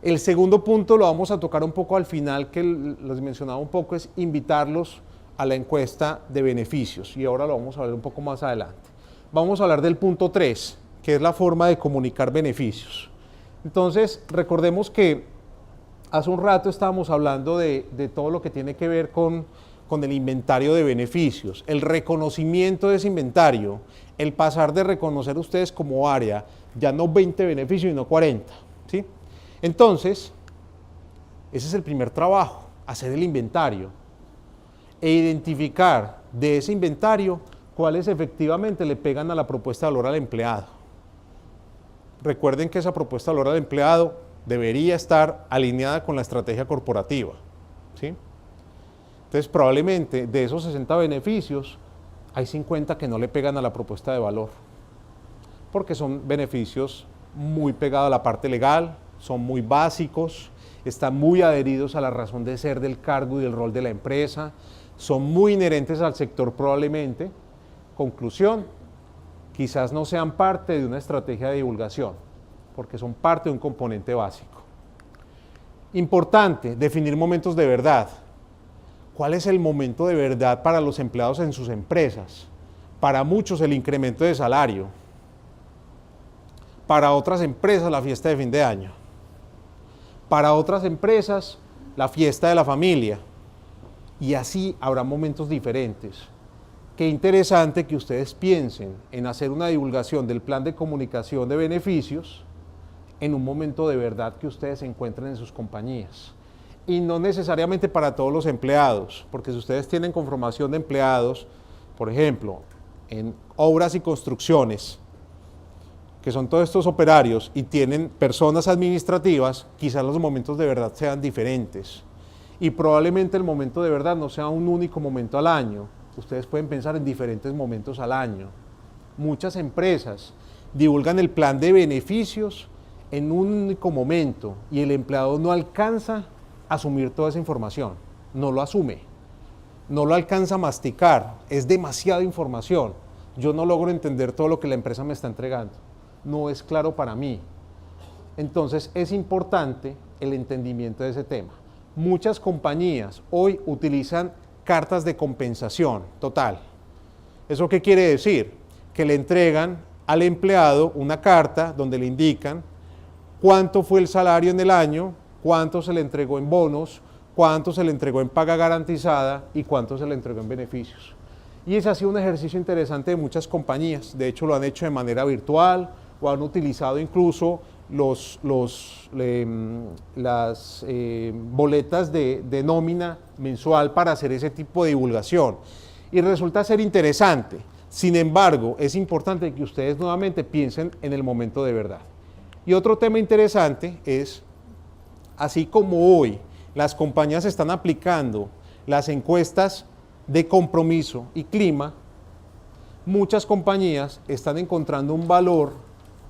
El segundo punto lo vamos a tocar un poco al final, que les mencionaba un poco, es invitarlos a la encuesta de beneficios, y ahora lo vamos a ver un poco más adelante. Vamos a hablar del punto 3, que es la forma de comunicar beneficios. Entonces, recordemos que hace un rato estábamos hablando de todo lo que tiene que ver con el inventario de beneficios, el reconocimiento de ese inventario, el pasar de reconocer ustedes como área ya no 20 beneficios, sino 40, ¿sí? Entonces, ese es el primer trabajo, hacer el inventario e identificar de ese inventario cuáles efectivamente le pegan a la propuesta de valor al empleado. Recuerden que esa propuesta de valor al empleado debería estar alineada con la estrategia corporativa, ¿sí? Entonces, probablemente de esos 60 beneficios, hay 50 que no le pegan a la propuesta de valor, porque son beneficios muy pegados a la parte legal, son muy básicos, están muy adheridos a la razón de ser del cargo y del rol de la empresa, son muy inherentes al sector probablemente. Conclusión, quizás no sean parte de una estrategia de divulgación, porque son parte de un componente básico. Importante, definir momentos de verdad. ¿Cuál es el momento de verdad para los empleados en sus empresas? Para muchos el incremento de salario. Para otras empresas la fiesta de fin de año. Para otras empresas la fiesta de la familia. Y así habrá momentos diferentes. Qué interesante que ustedes piensen en hacer una divulgación del plan de comunicación de beneficios en un momento de verdad que ustedes se encuentren en sus compañías. Y no necesariamente para todos los empleados, porque si ustedes tienen conformación de empleados, por ejemplo, en obras y construcciones, que son todos estos operarios, y tienen personas administrativas, quizás los momentos de verdad sean diferentes. Y probablemente el momento de verdad no sea un único momento al año. Ustedes pueden pensar en diferentes momentos al año. Muchas empresas divulgan el plan de beneficios en un único momento y el empleado no alcanza a asumir toda esa información, no lo asume, no lo alcanza a masticar, es demasiada información, yo no logro entender todo lo que la empresa me está entregando, no es claro para mí. Entonces es importante el entendimiento de ese tema. Muchas compañías hoy utilizan cartas de compensación total. ¿Eso qué quiere decir? Que le entregan al empleado una carta donde le indican cuánto fue el salario en el año, cuánto se le entregó en bonos, cuánto se le entregó en paga garantizada y cuánto se le entregó en beneficios. Y ese ha sido un ejercicio interesante de muchas compañías. De hecho, lo han hecho de manera virtual o han utilizado incluso las boletas de nómina mensual para hacer ese tipo de divulgación. Y resulta ser interesante. Sin embargo, es importante que ustedes nuevamente piensen en el momento de verdad. Y otro tema interesante es, así como hoy las compañías están aplicando las encuestas de compromiso y clima, muchas compañías están encontrando un valor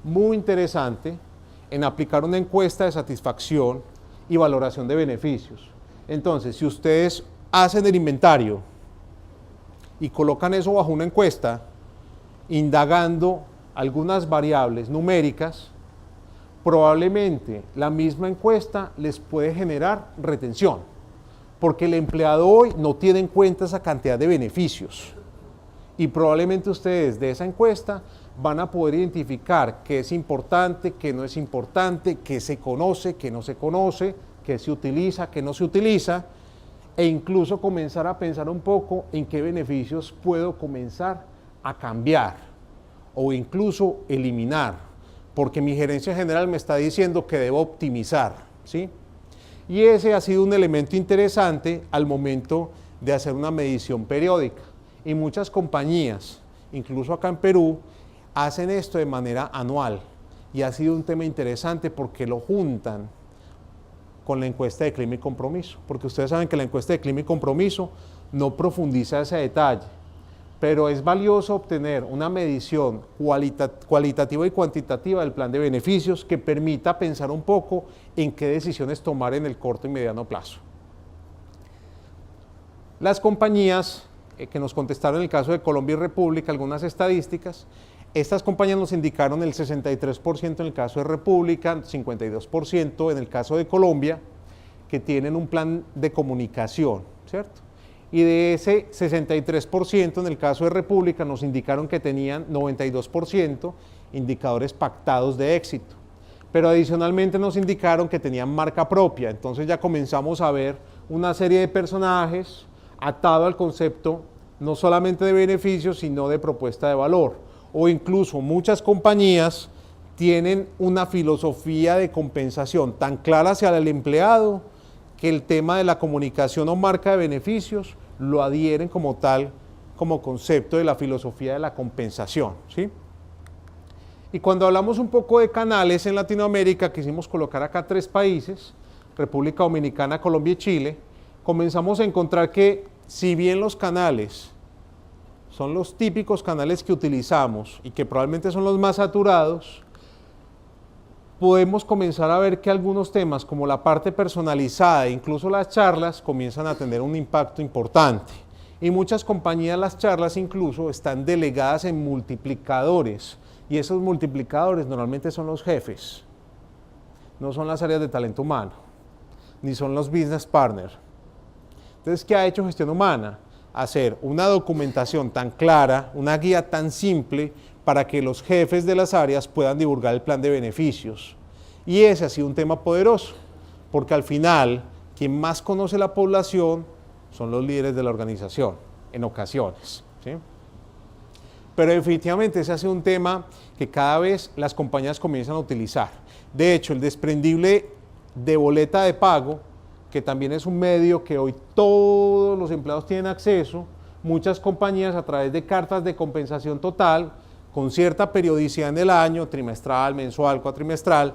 muy interesante en aplicar una encuesta de satisfacción y valoración de beneficios. Entonces, si ustedes hacen el inventario y colocan eso bajo una encuesta, indagando algunas variables numéricas, probablemente la misma encuesta les puede generar retención, porque el empleado hoy no tiene en cuenta esa cantidad de beneficios. Y probablemente ustedes de esa encuesta van a poder identificar qué es importante, qué no es importante, qué se conoce, qué no se conoce, qué se utiliza, qué no se utiliza, e incluso comenzar a pensar un poco en qué beneficios puedo comenzar a cambiar o incluso eliminar, porque mi gerencia general me está diciendo que debo optimizar, ¿sí? Y ese ha sido un elemento interesante al momento de hacer una medición periódica. Y muchas compañías, incluso acá en Perú, hacen esto de manera anual. Y ha sido un tema interesante porque lo juntan con la encuesta de clima y compromiso. Porque ustedes saben que la encuesta de clima y compromiso no profundiza ese detalle. Pero es valioso obtener una medición cualitativa y cuantitativa del plan de beneficios que permita pensar un poco en qué decisiones tomar en el corto y mediano plazo. Las compañías que nos contestaron en el caso de Colombia y República, algunas estadísticas, estas compañías nos indicaron el 63% en el caso de República, 52% en el caso de Colombia, que tienen un plan de comunicación, ¿cierto? Y de ese 63% en el caso de República nos indicaron que tenían 92% indicadores pactados de éxito. Pero adicionalmente nos indicaron que tenían marca propia. Entonces ya comenzamos a ver una serie de personajes atado al concepto no solamente de beneficios, sino de propuesta de valor. O incluso muchas compañías tienen una filosofía de compensación tan clara hacia el empleado que el tema de la comunicación o marca de beneficios lo adhieren como tal, como concepto de la filosofía de la compensación, ¿sí? Y cuando hablamos un poco de canales en Latinoamérica, quisimos colocar acá 3 países, República Dominicana, Colombia y Chile, comenzamos a encontrar que si bien los canales son los típicos canales que utilizamos y que probablemente son los más saturados, podemos comenzar a ver que algunos temas como la parte personalizada e incluso las charlas comienzan a tener un impacto importante. Y muchas compañías, las charlas incluso están delegadas en multiplicadores y esos multiplicadores normalmente son los jefes, no son las áreas de talento humano, ni son los business partners. Entonces, ¿qué ha hecho Gestión Humana? Hacer una documentación tan clara, una guía tan simple para que los jefes de las áreas puedan divulgar el plan de beneficios. Y ese ha sido un tema poderoso, porque al final, quien más conoce la población son los líderes de la organización, en ocasiones, ¿sí? Pero definitivamente ese ha sido un tema que cada vez las compañías comienzan a utilizar. De hecho, el desprendible de boleta de pago, que también es un medio que hoy todos los empleados tienen acceso, muchas compañías a través de cartas de compensación total, con cierta periodicidad en el año, trimestral, mensual, cuatrimestral,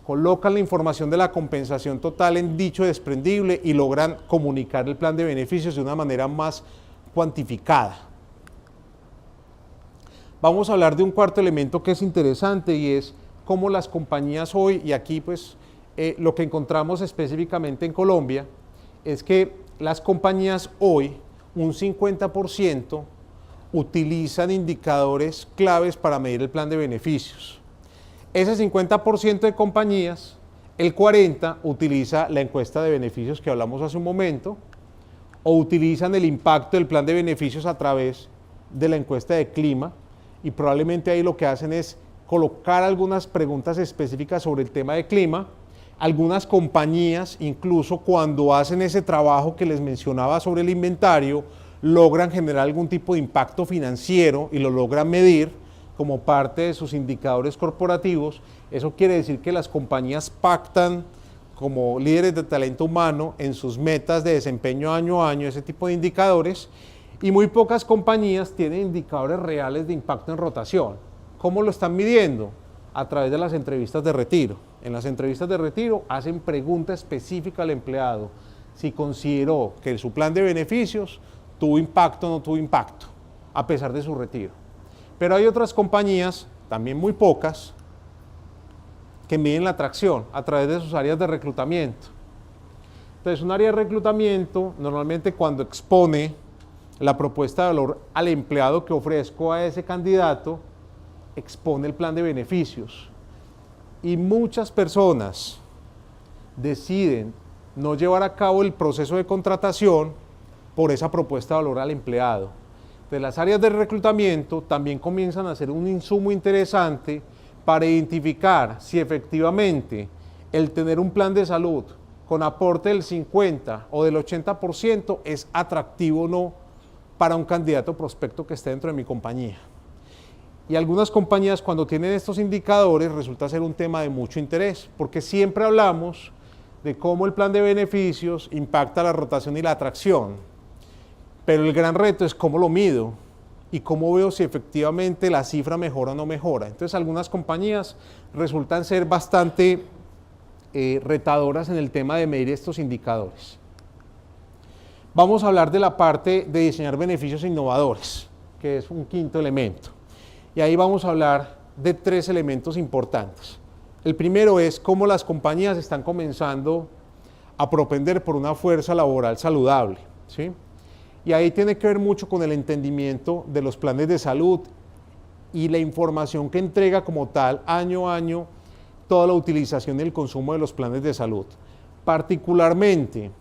colocan la información de la compensación total en dicho desprendible y logran comunicar el plan de beneficios de una manera más cuantificada. Vamos a hablar de un cuarto elemento que es interesante y es cómo las compañías hoy, y aquí pues lo que encontramos específicamente en Colombia, es que las compañías hoy, un 50%, utilizan indicadores claves para medir el plan de beneficios. Ese 50% de compañías, el 40% utiliza la encuesta de beneficios que hablamos hace un momento, o utilizan el impacto del plan de beneficios a través de la encuesta de clima, y probablemente ahí lo que hacen es colocar algunas preguntas específicas sobre el tema de clima. Algunas compañías, incluso cuando hacen ese trabajo que les mencionaba sobre el inventario, logran generar algún tipo de impacto financiero y lo logran medir como parte de sus indicadores corporativos. Eso quiere decir que las compañías pactan como líderes de talento humano en sus metas de desempeño año a año ese tipo de indicadores, y muy pocas compañías tienen indicadores reales de impacto en rotación. ¿Cómo lo están midiendo? A través de las entrevistas de retiro. En las entrevistas de retiro hacen pregunta específica al empleado si consideró que su plan de beneficios tuvo impacto o no tuvo impacto, a pesar de su retiro. Pero hay otras compañías, también muy pocas, que miden la atracción a través de sus áreas de reclutamiento. Entonces, un área de reclutamiento, normalmente cuando expone la propuesta de valor al empleado que ofrezco a ese candidato, expone el plan de beneficios. Y muchas personas deciden no llevar a cabo el proceso de contratación por esa propuesta de valor al empleado. Entonces, las áreas de reclutamiento también comienzan a ser un insumo interesante para identificar si efectivamente el tener un plan de salud con aporte del 50 o del 80% es atractivo o no para un candidato prospecto que esté dentro de mi compañía. Y algunas compañías cuando tienen estos indicadores resulta ser un tema de mucho interés, porque siempre hablamos de cómo el plan de beneficios impacta la rotación y la atracción, pero el gran reto es cómo lo mido y cómo veo si efectivamente la cifra mejora o no mejora. Entonces algunas compañías resultan ser bastante retadoras en el tema de medir estos indicadores. Vamos a hablar de la parte de diseñar beneficios innovadores, que es un quinto elemento. Y ahí vamos a hablar de 3 elementos importantes. El primero es cómo las compañías están comenzando a propender por una fuerza laboral saludable, ¿sí? Y ahí tiene que ver mucho con el entendimiento de los planes de salud y la información que entrega como tal año a año toda la utilización y el consumo de los planes de salud. Particularmente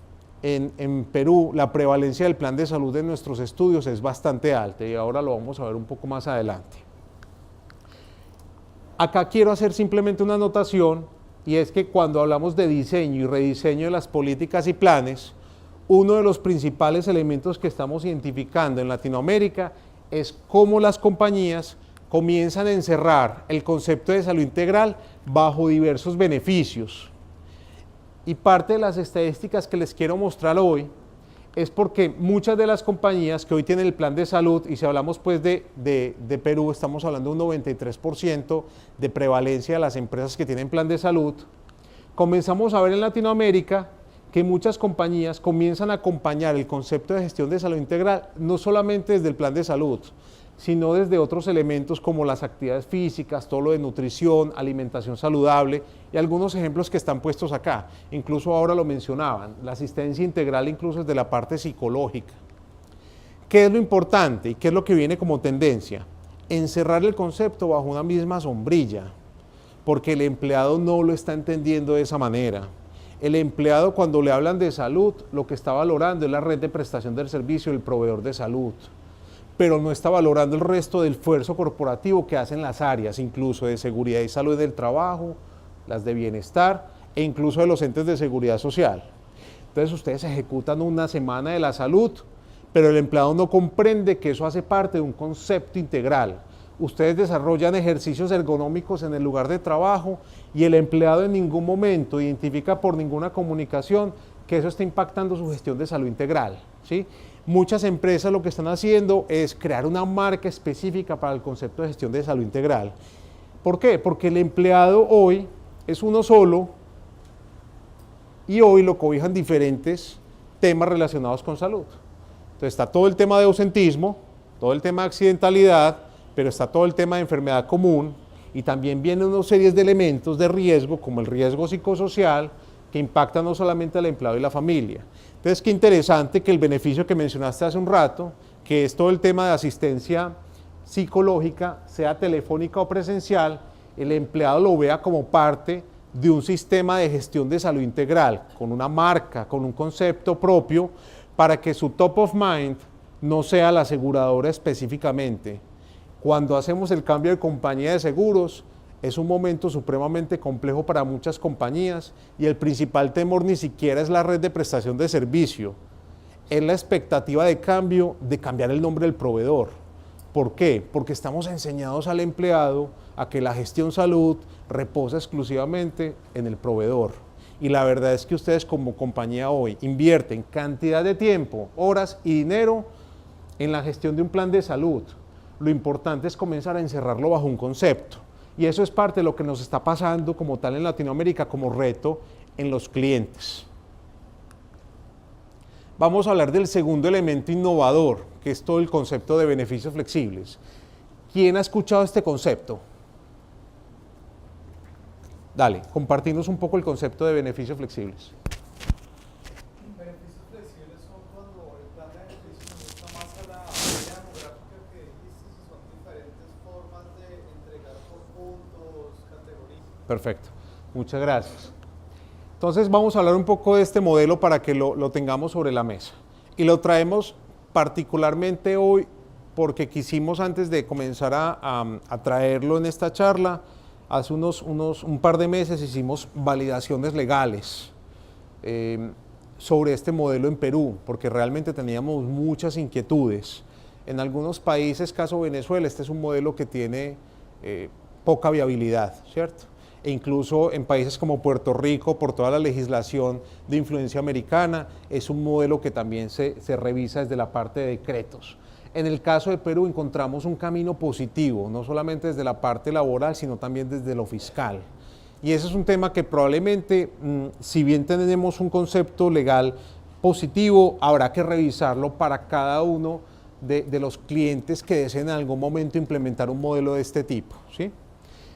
en Perú, la prevalencia del plan de salud en nuestros estudios es bastante alta y ahora lo vamos a ver un poco más adelante. Acá quiero hacer simplemente una anotación y es que cuando hablamos de diseño y rediseño de las políticas y planes, uno de los principales elementos que estamos identificando en Latinoamérica es cómo las compañías comienzan a encerrar el concepto de salud integral bajo diversos beneficios. Y parte de las estadísticas que les quiero mostrar hoy es porque muchas de las compañías que hoy tienen el plan de salud, y si hablamos pues de Perú, estamos hablando de un 93% de prevalencia de las empresas que tienen plan de salud, comenzamos a ver en Latinoamérica que muchas compañías comienzan a acompañar el concepto de gestión de salud integral, no solamente desde el plan de salud, sino desde otros elementos como las actividades físicas, todo lo de nutrición, alimentación saludable y algunos ejemplos que están puestos acá. Incluso ahora lo mencionaban, la asistencia integral incluso desde la parte psicológica. ¿Qué es lo importante y qué es lo que viene como tendencia? Encerrar el concepto bajo una misma sombrilla, porque el empleado no lo está entendiendo de esa manera. El empleado cuando le hablan de salud, lo que está valorando es la red de prestación del servicio del proveedor de salud, pero no está valorando el resto del esfuerzo corporativo que hacen las áreas, incluso de seguridad y salud del trabajo, las de bienestar e incluso de los entes de seguridad social. Entonces ustedes ejecutan una semana de la salud, pero el empleado no comprende que eso hace parte de un concepto integral. Ustedes desarrollan ejercicios ergonómicos en el lugar de trabajo y el empleado en ningún momento identifica por ninguna comunicación que eso está impactando su gestión de salud integral, ¿sí? Muchas empresas lo que están haciendo es crear una marca específica para el concepto de gestión de salud integral. ¿Por qué? Porque el empleado hoy es uno solo y hoy lo cobijan diferentes temas relacionados con salud. Entonces está todo el tema de ausentismo, todo el tema de accidentalidad, pero está todo el tema de enfermedad común y también vienen una serie de elementos de riesgo como el riesgo psicosocial que impactan no solamente al empleado y la familia. Entonces, qué interesante que el beneficio que mencionaste hace un rato, que es todo el tema de asistencia psicológica, sea telefónica o presencial, el empleado lo vea como parte de un sistema de gestión de salud integral, con una marca, con un concepto propio, para que su top of mind no sea la aseguradora específicamente. Cuando hacemos el cambio de compañía de seguros, es un momento supremamente complejo para muchas compañías y el principal temor ni siquiera es la red de prestación de servicio, es la expectativa de cambio de cambiar el nombre del proveedor. ¿Por qué? Porque estamos enseñados al empleado a que la gestión salud reposa exclusivamente en el proveedor. Y la verdad es que ustedes como compañía hoy invierten cantidad de tiempo, horas y dinero en la gestión de un plan de salud. Lo importante es comenzar a encerrarlo bajo un concepto. Y eso es parte de lo que nos está pasando como tal en Latinoamérica como reto en los clientes. Vamos a hablar del segundo elemento innovador, que es todo el concepto de beneficios flexibles. ¿Quién ha escuchado este concepto? Dale, compartimos un poco el concepto de beneficios flexibles. Beneficios flexibles son cuando el plan de beneficios se ajusta más a la área demográfica que dijiste, si son diferentes formas de entregar por puntos, categorías. Perfecto, muchas gracias. Entonces vamos a hablar un poco de este modelo para que lo tengamos sobre la mesa. Y lo traemos particularmente hoy porque quisimos antes de comenzar a traerlo en esta charla, hace un par de meses hicimos validaciones legales sobre este modelo en Perú, porque realmente teníamos muchas inquietudes. En algunos países, caso Venezuela, este es un modelo que tiene poca viabilidad, ¿cierto? E incluso en países como Puerto Rico, por toda la legislación de influencia americana, es un modelo que también se revisa desde la parte de decretos. En el caso de Perú encontramos un camino positivo, no solamente desde la parte laboral, sino también desde lo fiscal. Y ese es un tema que probablemente, si bien tenemos un concepto legal positivo, habrá que revisarlo para cada uno de los clientes que deseen en algún momento implementar un modelo de este tipo, ¿sí?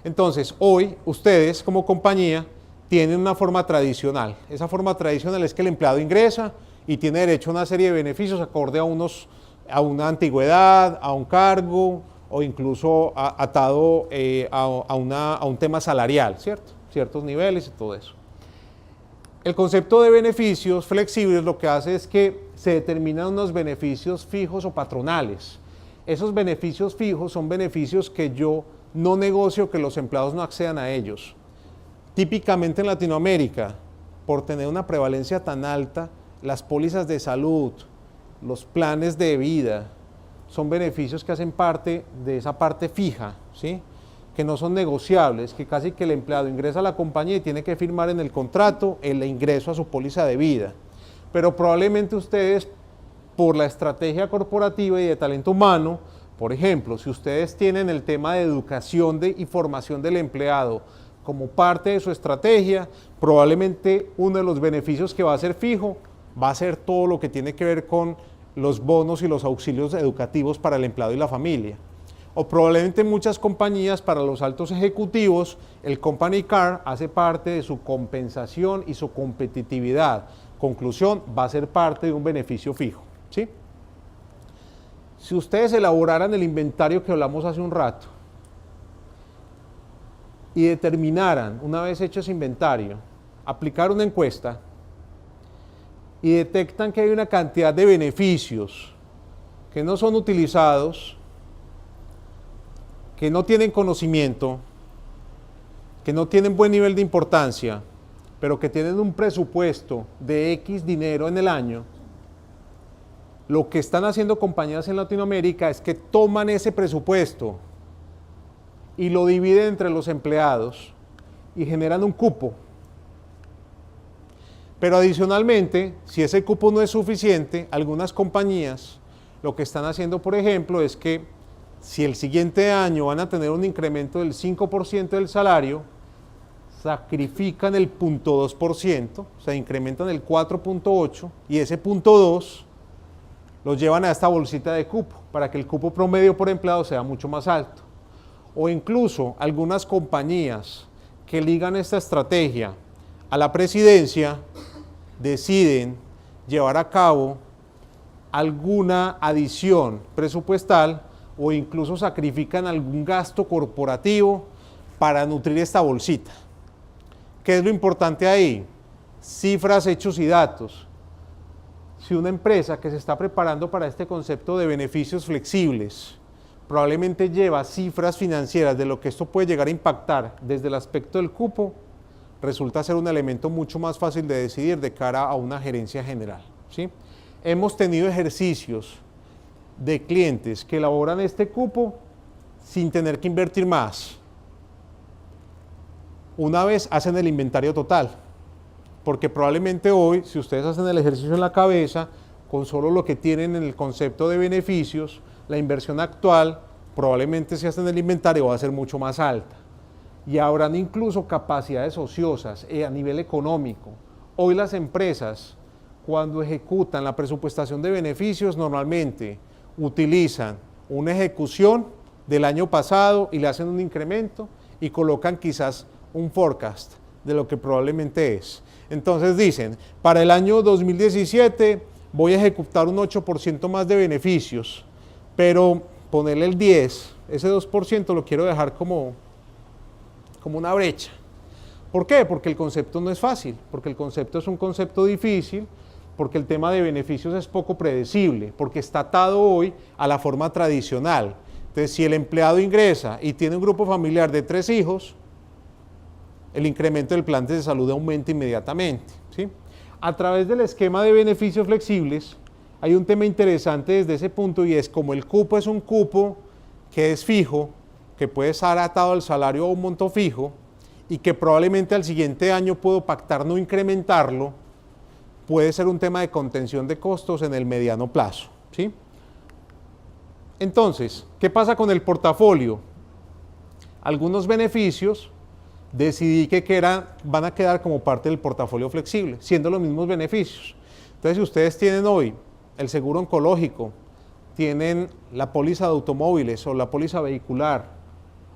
Entonces, hoy ustedes como compañía tienen una forma tradicional. Esa forma tradicional es que el empleado ingresa y tiene derecho a una serie de beneficios acorde a una antigüedad, a un cargo o incluso atado a un tema salarial, ¿cierto? Ciertos niveles y todo eso. El concepto de beneficios flexibles lo que hace es que se determinan unos beneficios fijos o patronales. Esos beneficios fijos son beneficios que yo no negocio que los empleados no accedan a ellos. Típicamente en Latinoamérica, por tener una prevalencia tan alta, las pólizas de salud, los planes de vida, son beneficios que hacen parte de esa parte fija, ¿sí? Que no son negociables, que casi que el empleado ingresa a la compañía y tiene que firmar en el contrato el ingreso a su póliza de vida. Pero probablemente ustedes, por la estrategia corporativa y de talento humano, por ejemplo, si ustedes tienen el tema de educación y formación del empleado como parte de su estrategia, probablemente uno de los beneficios que va a ser fijo va a ser todo lo que tiene que ver con los bonos y los auxilios educativos para el empleado y la familia. O probablemente en muchas compañías, para los altos ejecutivos, el Company Car hace parte de su compensación y su competitividad. Conclusión, va a ser parte de un beneficio fijo, ¿sí? Si ustedes elaboraran el inventario que hablamos hace un rato y determinaran, una vez hecho ese inventario, aplicar una encuesta y detectan que hay una cantidad de beneficios que no son utilizados, que no tienen conocimiento, que no tienen buen nivel de importancia, pero que tienen un presupuesto de X dinero en el año, lo que están haciendo compañías en Latinoamérica es que toman ese presupuesto y lo dividen entre los empleados y generan un cupo. Pero adicionalmente, si ese cupo no es suficiente, algunas compañías lo que están haciendo, por ejemplo, es que si el siguiente año van a tener un incremento del 5% del salario, sacrifican el 0.2%, o sea, incrementan el 4.8% y ese 0.2% los llevan a esta bolsita de cupo para que el cupo promedio por empleado sea mucho más alto. O incluso algunas compañías que ligan esta estrategia a la presidencia deciden llevar a cabo alguna adición presupuestal o incluso sacrifican algún gasto corporativo para nutrir esta bolsita. ¿Qué es lo importante ahí? Cifras, hechos y datos. Si una empresa que se está preparando para este concepto de beneficios flexibles probablemente lleva cifras financieras de lo que esto puede llegar a impactar desde el aspecto del cupo, resulta ser un elemento mucho más fácil de decidir de cara a una gerencia general, ¿sí? Hemos tenido ejercicios de clientes que elaboran este cupo sin tener que invertir más. Una vez hacen el inventario total, porque probablemente hoy, si ustedes hacen el ejercicio en la cabeza, con solo lo que tienen en el concepto de beneficios, la inversión actual, probablemente si hacen el inventario va a ser mucho más alta. Y habrán incluso capacidades ociosas a nivel económico. Hoy las empresas, cuando ejecutan la presupuestación de beneficios, normalmente utilizan una ejecución del año pasado y le hacen un incremento y colocan quizás un forecast de lo que probablemente es. Entonces dicen, para el año 2017 voy a ejecutar un 8% más de beneficios, pero ponerle el 10%, ese 2% lo quiero dejar como una brecha. ¿Por qué? Porque el concepto no es fácil, porque el concepto es un concepto difícil, porque el tema de beneficios es poco predecible, porque está atado hoy a la forma tradicional. Entonces, si el empleado ingresa y tiene un grupo familiar de 3 hijos, el incremento del plan de salud aumenta inmediatamente, ¿sí? A través del esquema de beneficios flexibles hay un tema interesante desde ese punto, y es como el cupo es un cupo que es fijo, que puede estar atado al salario a un monto fijo y que probablemente al siguiente año puedo pactar no incrementarlo, puede ser un tema de contención de costos en el mediano plazo, ¿sí? Entonces, ¿qué pasa con el portafolio? Algunos beneficios decidí que van a quedar como parte del portafolio flexible, siendo los mismos beneficios. Entonces, si ustedes tienen hoy el seguro oncológico, tienen la póliza de automóviles o la póliza vehicular,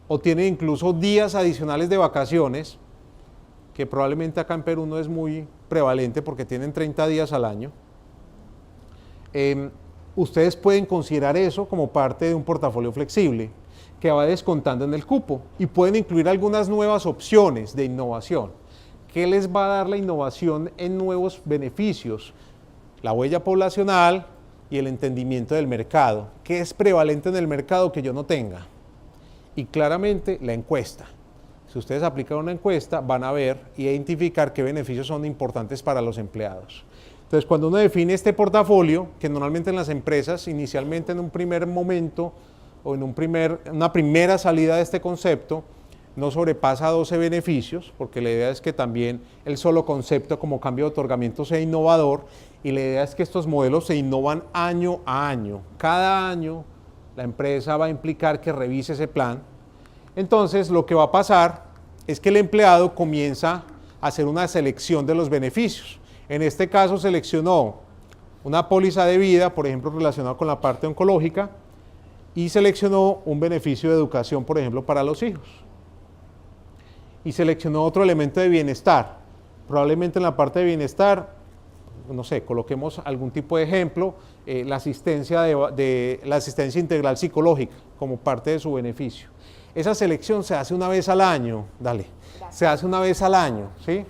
o tienen incluso días adicionales de vacaciones, que probablemente acá en Perú no es muy prevalente porque tienen 30 días al año, ustedes pueden considerar eso como parte de un portafolio flexible que va descontando en el cupo, y pueden incluir algunas nuevas opciones de innovación. ¿Qué les va a dar la innovación en nuevos beneficios? La huella poblacional y el entendimiento del mercado. ¿Qué es prevalente en el mercado que yo no tenga? Y claramente la encuesta. Si ustedes aplican una encuesta, van a ver y identificar qué beneficios son importantes para los empleados. Entonces, cuando uno define este portafolio, que normalmente en las empresas, inicialmente en un primer momento o en una primera salida de este concepto, no sobrepasa 12 beneficios, porque la idea es que también el solo concepto como cambio de otorgamiento sea innovador, y la idea es que estos modelos se innovan año a año. Cada año la empresa va a implicar que revise ese plan. Entonces, lo que va a pasar es que el empleado comienza a hacer una selección de los beneficios. En este caso seleccionó una póliza de vida, por ejemplo, relacionada con la parte oncológica, y seleccionó un beneficio de educación, por ejemplo, para los hijos. Y seleccionó otro elemento de bienestar. Probablemente en la parte de bienestar, no sé, coloquemos algún tipo de ejemplo, la asistencia integral psicológica como parte de su beneficio. Esa selección se hace una vez al año, se hace una vez al año, ¿sí?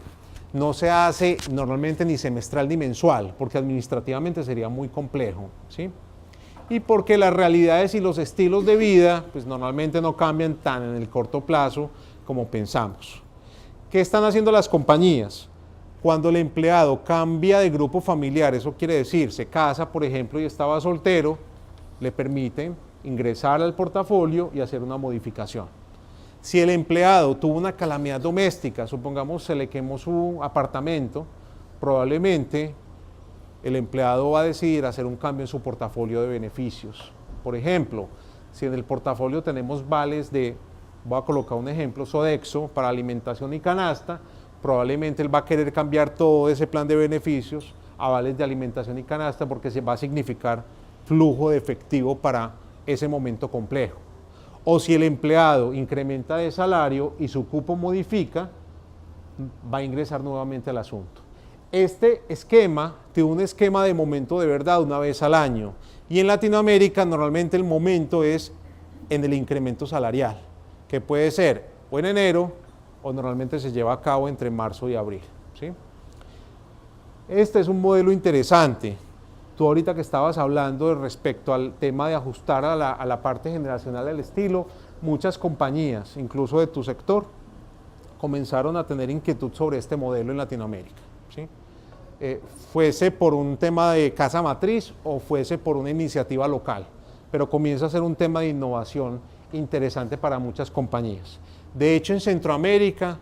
No se hace normalmente ni semestral ni mensual, porque administrativamente sería muy complejo, ¿sí? Y porque las realidades y los estilos de vida, pues normalmente no cambian tan en el corto plazo como pensamos. ¿Qué están haciendo las compañías? Cuando el empleado cambia de grupo familiar, eso quiere decir, se casa, por ejemplo, y estaba soltero, le permiten ingresar al portafolio y hacer una modificación. Si el empleado tuvo una calamidad doméstica, supongamos se le quemó su apartamento, probablemente el empleado va a decidir hacer un cambio en su portafolio de beneficios. Por ejemplo, si en el portafolio tenemos vales voy a colocar un ejemplo, Sodexo para alimentación y canasta, probablemente él va a querer cambiar todo ese plan de beneficios a vales de alimentación y canasta, porque se va a significar flujo de efectivo para ese momento complejo. O si el empleado incrementa de salario y su cupo modifica, va a ingresar nuevamente al asunto. Este esquema tiene un esquema de momento de verdad una vez al año, y en Latinoamérica normalmente el momento es en el incremento salarial, que puede ser o en enero o normalmente se lleva a cabo entre marzo y abril, ¿sí? Este es un modelo interesante. Tú ahorita que estabas hablando respecto al tema de ajustar a la parte generacional del estilo, muchas compañías, incluso de tu sector, comenzaron a tener inquietud sobre este modelo en Latinoamérica, ¿sí? Fuese por un tema de casa matriz o fuese por una iniciativa local, pero comienza a ser un tema de innovación interesante para muchas compañías. De hecho, en Centroamérica,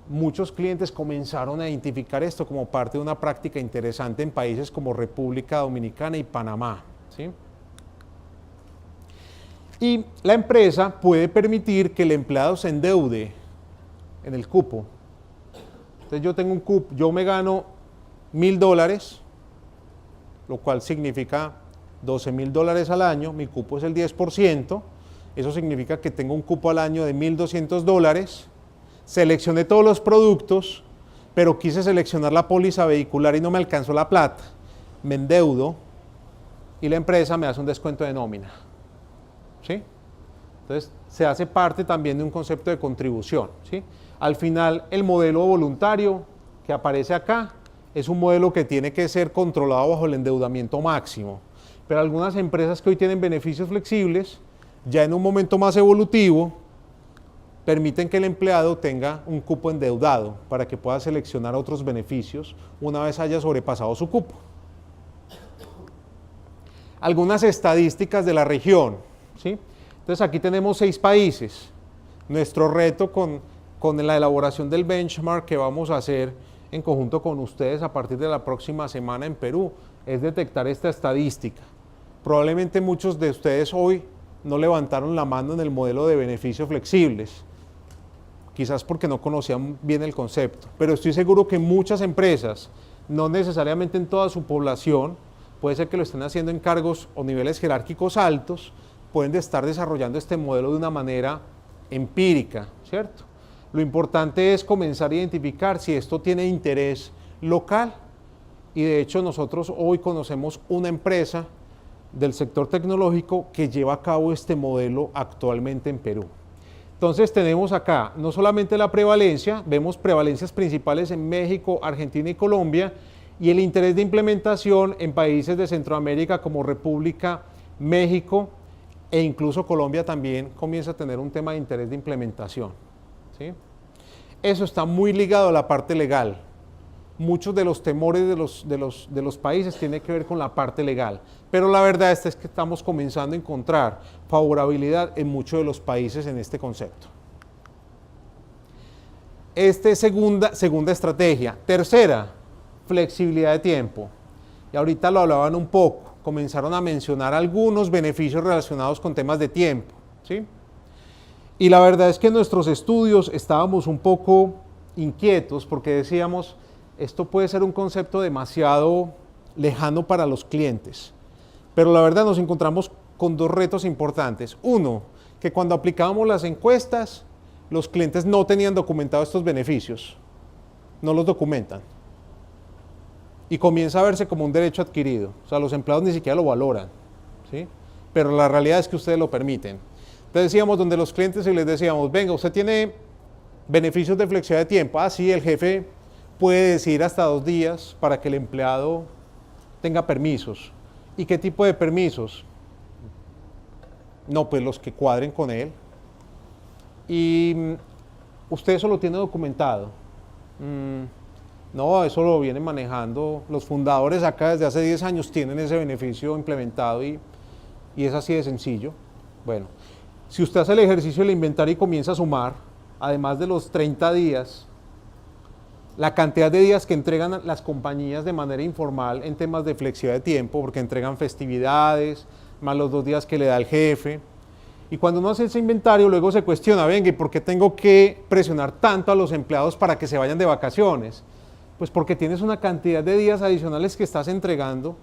muchos clientes comenzaron a identificar esto como parte de una práctica interesante en países como República Dominicana y Panamá, ¿sí? Y la empresa puede permitir que el empleado se endeude en el cupo. Entonces yo tengo un cupo, yo me gano $1,000, lo cual significa $12,000 al año, mi cupo es el 10%, eso significa que tengo un cupo al año de $1,200, seleccioné todos los productos, pero quise seleccionar la póliza vehicular y no me alcanzó la plata, me endeudo y la empresa me hace un descuento de nómina, ¿sí? Entonces se hace parte también de un concepto de contribución, ¿sí? Al final el modelo voluntario que aparece acá es un modelo que tiene que ser controlado bajo el endeudamiento máximo, pero algunas empresas que hoy tienen beneficios flexibles, ya en un momento más evolutivo, permiten que el empleado tenga un cupo endeudado para que pueda seleccionar otros beneficios una vez haya sobrepasado su cupo. Algunas estadísticas de la región, ¿sí? Entonces aquí tenemos 6 países. Nuestro reto con la elaboración del benchmark que vamos a hacer en conjunto con ustedes a partir de la próxima semana en Perú es detectar esta estadística. Probablemente muchos de ustedes hoy no levantaron la mano en el modelo de beneficios flexibles, quizás porque no conocían bien el concepto, pero estoy seguro que muchas empresas, no necesariamente en toda su población, puede ser que lo estén haciendo en cargos o niveles jerárquicos altos, pueden estar desarrollando este modelo de una manera empírica, ¿cierto? Lo importante es comenzar a identificar si esto tiene interés local, y de hecho nosotros hoy conocemos una empresa del sector tecnológico que lleva a cabo este modelo actualmente en Perú. Entonces tenemos acá no solamente la prevalencia, vemos prevalencias principales en México, Argentina y Colombia, y el interés de implementación en países de Centroamérica como República, México e incluso Colombia también comienza a tener un tema de interés de implementación, ¿sí? Eso está muy ligado a la parte legal. Muchos de los temores de los países tienen que ver con la parte legal, pero la verdad es que estamos comenzando a encontrar favorabilidad en muchos de los países en este concepto. Esta es segunda estrategia. Tercera, flexibilidad de tiempo. Y ahorita lo hablaban un poco, comenzaron a mencionar algunos beneficios relacionados con temas de tiempo, ¿sí? Y la verdad es que en nuestros estudios estábamos un poco inquietos porque decíamos, esto puede ser un concepto demasiado lejano para los clientes. Pero la verdad nos encontramos con 2 retos importantes. Uno, que cuando aplicábamos las encuestas, los clientes no tenían documentados estos beneficios, no los documentan. Y comienza a verse como un derecho adquirido. O sea, los empleados ni siquiera lo valoran, ¿sí? Pero la realidad es que ustedes lo permiten. Entonces decíamos donde los clientes y les decíamos, venga, usted tiene beneficios de flexibilidad de tiempo. Ah, sí, el jefe puede decir hasta 2 días para que el empleado tenga permisos. ¿Y qué tipo de permisos? No, pues los que cuadren con él. Y usted eso lo tiene documentado. No, eso lo vienen manejando los fundadores acá desde hace 10 años, tienen ese beneficio implementado y es así de sencillo. Bueno, si usted hace el ejercicio del inventario y comienza a sumar, además de los 30 días, la cantidad de días que entregan las compañías de manera informal en temas de flexibilidad de tiempo, porque entregan festividades, más los 2 días que le da el jefe. Y cuando uno hace ese inventario, luego se cuestiona, venga, ¿y por qué tengo que presionar tanto a los empleados para que se vayan de vacaciones? Pues porque tienes una cantidad de días adicionales que estás entregando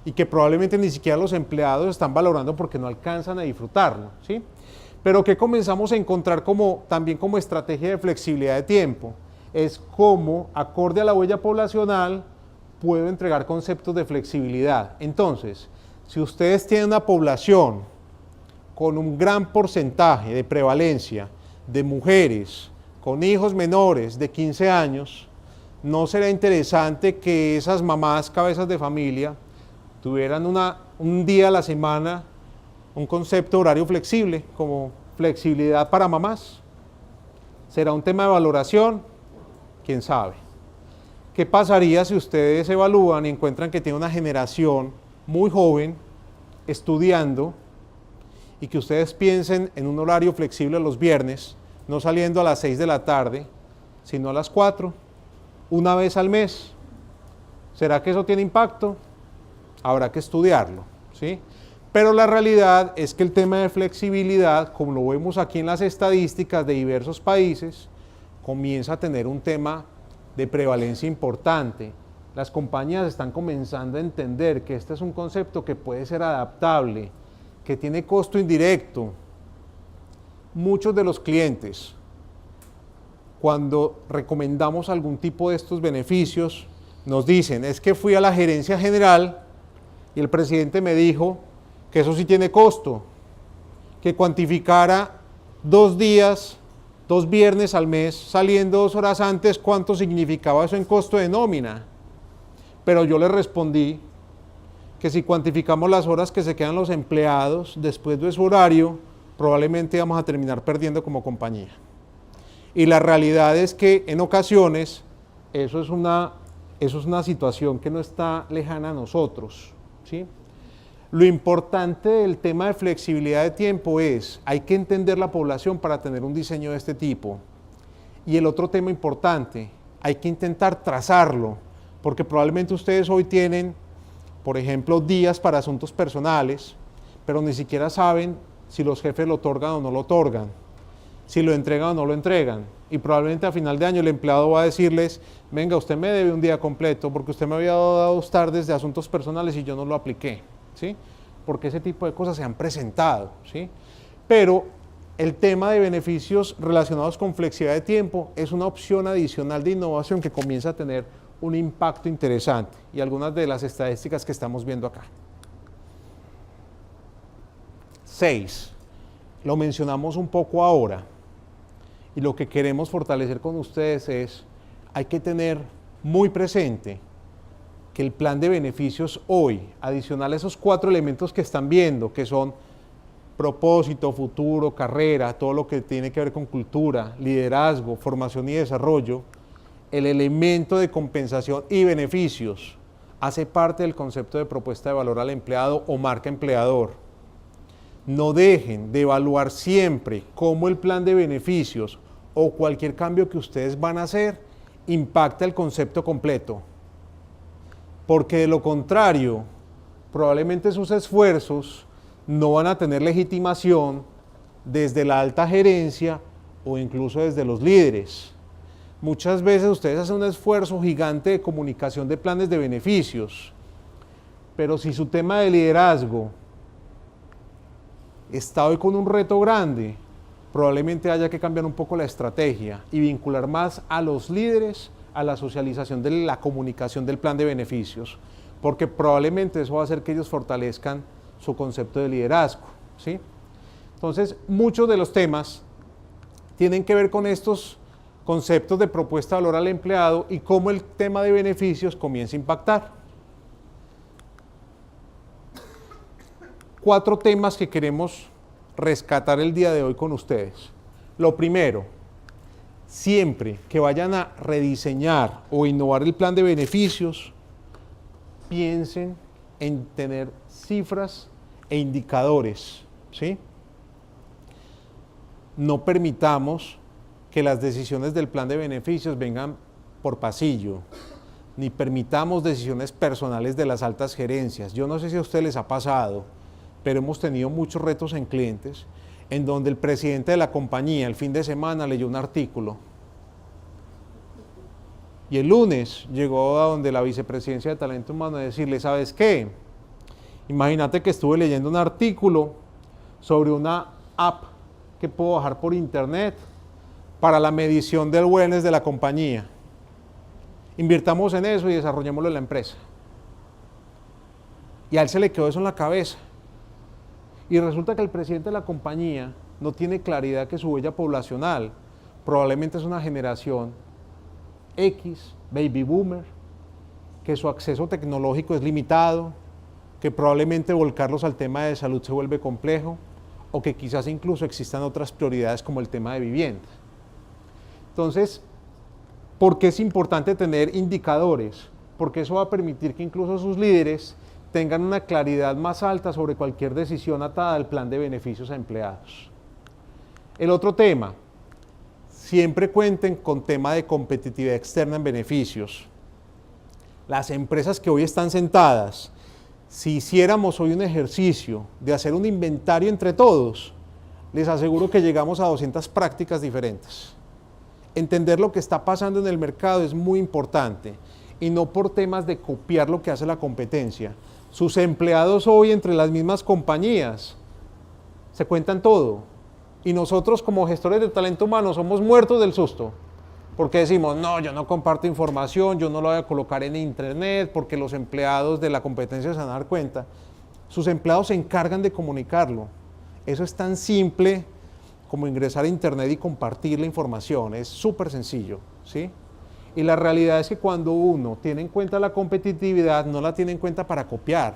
y que probablemente ni siquiera los empleados están valorando porque no alcanzan a disfrutarlo, ¿sí? Pero que comenzamos a encontrar también como estrategia de flexibilidad de tiempo, es cómo, acorde a la huella poblacional, puedo entregar conceptos de flexibilidad. Entonces, si ustedes tienen una población con un gran porcentaje de prevalencia de mujeres con hijos menores de 15 años, ¿no será interesante que esas mamás cabezas de familia tuvieran un día a la semana un concepto horario flexible, como flexibilidad para mamás? ¿Será un tema de valoración? ¿Quién sabe? ¿Qué pasaría si ustedes evalúan y encuentran que tiene una generación muy joven estudiando y que ustedes piensen en un horario flexible los viernes, no saliendo a las 6 de la tarde, sino a las 4, una vez al mes? ¿Será que eso tiene impacto? Habrá que estudiarlo, ¿sí? Pero la realidad es que el tema de flexibilidad, como lo vemos aquí en las estadísticas de diversos países, comienza a tener un tema de prevalencia importante. Las compañías están comenzando a entender que este es un concepto que puede ser adaptable, que tiene costo indirecto. Muchos de los clientes, cuando recomendamos algún tipo de estos beneficios, nos dicen, es que fui a la gerencia general y el presidente me dijo que eso sí tiene costo, que cuantificara 2 días, 2 viernes al mes, saliendo 2 horas antes, cuánto significaba eso en costo de nómina. Pero yo le respondí que si cuantificamos las horas que se quedan los empleados después de su horario, probablemente vamos a terminar perdiendo como compañía. Y la realidad es que en ocasiones eso es una situación que no está lejana a nosotros, ¿sí? Lo importante del tema de flexibilidad de tiempo es, hay que entender la población para tener un diseño de este tipo. Y el otro tema importante, hay que intentar trazarlo, porque probablemente ustedes hoy tienen, por ejemplo, días para asuntos personales, pero ni siquiera saben si los jefes lo otorgan o no lo otorgan, si lo entregan o no lo entregan. Y probablemente a final de año el empleado va a decirles, venga, usted me debe un día completo porque usted me había dado 2 tardes de asuntos personales y yo no lo apliqué, ¿sí? Porque ese tipo de cosas se han presentado, ¿sí? Pero el tema de beneficios relacionados con flexibilidad de tiempo es una opción adicional de innovación que comienza a tener un impacto interesante y algunas de las estadísticas que estamos viendo acá. 6. Lo mencionamos un poco ahora y lo que queremos fortalecer con ustedes es, hay que tener muy presente que el plan de beneficios hoy, adicional a esos 4 elementos que están viendo, que son propósito, futuro, carrera, todo lo que tiene que ver con cultura, liderazgo, formación y desarrollo, el elemento de compensación y beneficios hace parte del concepto de propuesta de valor al empleado o marca empleador. No dejen de evaluar siempre cómo el plan de beneficios o cualquier cambio que ustedes van a hacer impacta el concepto completo. Porque de lo contrario, probablemente sus esfuerzos no van a tener legitimación desde la alta gerencia o incluso desde los líderes. Muchas veces ustedes hacen un esfuerzo gigante de comunicación de planes de beneficios, pero si su tema de liderazgo está hoy con un reto grande, probablemente haya que cambiar un poco la estrategia y vincular más a los líderes a la socialización de la comunicación del plan de beneficios, porque probablemente eso va a hacer que ellos fortalezcan su concepto de liderazgo, ¿sí? Entonces, muchos de los temas tienen que ver con estos conceptos de propuesta de valor al empleado y cómo el tema de beneficios comienza a impactar. 4 temas que queremos rescatar el día de hoy con ustedes. Lo primero, siempre que vayan a rediseñar o innovar el plan de beneficios, piensen en tener cifras e indicadores, ¿sí? No permitamos que las decisiones del plan de beneficios vengan por pasillo, ni permitamos decisiones personales de las altas gerencias. Yo no sé si a ustedes les ha pasado, pero hemos tenido muchos retos en clientes en donde el presidente de la compañía el fin de semana leyó un artículo y el lunes llegó a donde la vicepresidencia de talento humano a decirle, ¿sabes qué? Imagínate que estuve leyendo un artículo sobre una app que puedo bajar por internet para la medición del wellness de la compañía. Invirtamos en eso y desarrollémoslo en la empresa. Y a él se le quedó eso en la cabeza. Y resulta que el presidente de la compañía no tiene claridad que su huella poblacional probablemente es una generación X, baby boomer, que su acceso tecnológico es limitado, que probablemente volcarlos al tema de salud se vuelve complejo, o que quizás incluso existan otras prioridades como el tema de vivienda. Entonces, ¿por qué es importante tener indicadores? Porque eso va a permitir que incluso sus líderes tengan una claridad más alta sobre cualquier decisión atada al plan de beneficios a empleados. El otro tema, siempre cuenten con tema de competitividad externa en beneficios. Las empresas que hoy están sentadas, si hiciéramos hoy un ejercicio de hacer un inventario entre todos, les aseguro que llegamos a 200 prácticas diferentes. Entender lo que está pasando en el mercado es muy importante y no por temas de copiar lo que hace la competencia. Sus empleados hoy entre las mismas compañías se cuentan todo y nosotros como gestores de talento humano somos muertos del susto porque decimos, no, yo no comparto información, yo no lo voy a colocar en internet porque los empleados de la competencia se van a dar cuenta. Sus empleados se encargan de comunicarlo. Eso es tan simple como ingresar a internet y compartir la información, es súper sencillo, ¿sí? Y la realidad es que cuando uno tiene en cuenta la competitividad, no la tiene en cuenta para copiar,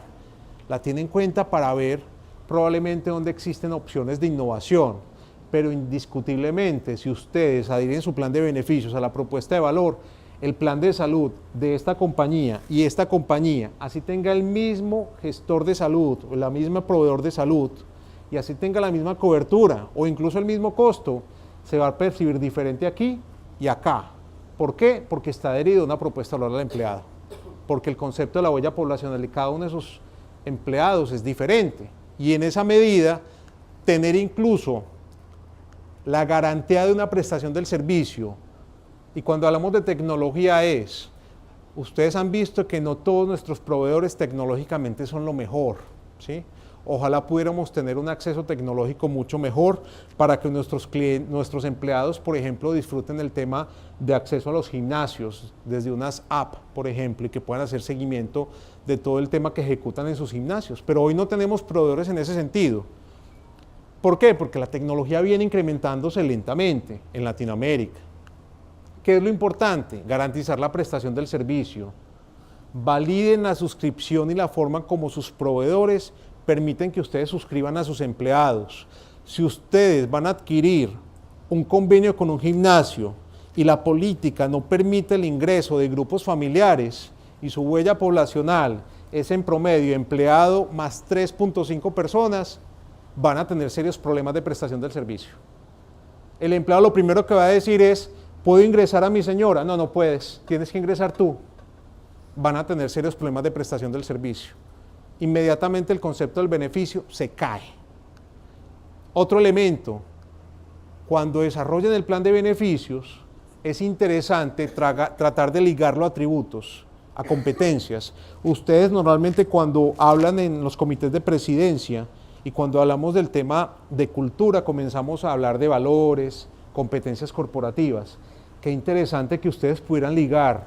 la tiene en cuenta para ver probablemente dónde existen opciones de innovación, pero indiscutiblemente, si ustedes adhieren su plan de beneficios a la propuesta de valor, el plan de salud de esta compañía y esta compañía, así tenga el mismo gestor de salud o la misma proveedor de salud y así tenga la misma cobertura o incluso el mismo costo, se va a percibir diferente aquí y acá. ¿Por qué? Porque está adherido a una propuesta de valor al empleado, porque el concepto de la huella poblacional de cada uno de esos empleados es diferente y en esa medida tener incluso la garantía de una prestación del servicio. Y cuando hablamos de tecnología ustedes han visto que no todos nuestros proveedores tecnológicamente son lo mejor, ¿sí? Ojalá pudiéramos tener un acceso tecnológico mucho mejor para que nuestros empleados, por ejemplo, disfruten el tema de acceso a los gimnasios desde unas apps, por ejemplo, y que puedan hacer seguimiento de todo el tema que ejecutan en sus gimnasios. Pero hoy no tenemos proveedores en ese sentido. ¿Por qué? Porque la tecnología viene incrementándose lentamente en Latinoamérica. ¿Qué es lo importante? Garantizar la prestación del servicio. Validen la suscripción y la forma como sus proveedores permiten que ustedes suscriban a sus empleados. Si ustedes van a adquirir un convenio con un gimnasio y la política no permite el ingreso de grupos familiares y su huella poblacional es en promedio empleado más 3.5 personas, van a tener serios problemas de prestación del servicio. El empleado lo primero que va a decir es: ¿puedo ingresar a mi señora? No, no puedes, tienes que ingresar tú. Van a tener serios problemas de prestación del servicio. Inmediatamente el concepto del beneficio se cae. Otro elemento, cuando desarrollen el plan de beneficios, es interesante tratar de ligarlo a atributos, a competencias. Ustedes normalmente cuando hablan en los comités de presidencia y cuando hablamos del tema de cultura, comenzamos a hablar de valores, competencias corporativas. Qué interesante que ustedes pudieran ligar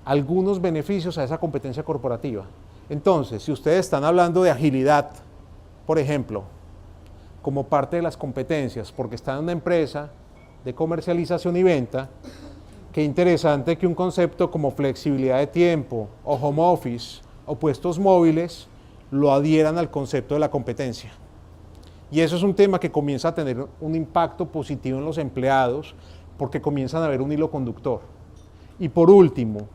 algunos beneficios a esa competencia corporativa. Entonces, si ustedes están hablando de agilidad, por ejemplo, como parte de las competencias, porque están en una empresa de comercialización y venta, qué interesante que un concepto como flexibilidad de tiempo o home office o puestos móviles lo adhieran al concepto de la competencia. Y eso es un tema que comienza a tener un impacto positivo en los empleados porque comienzan a ver un hilo conductor. Y por último,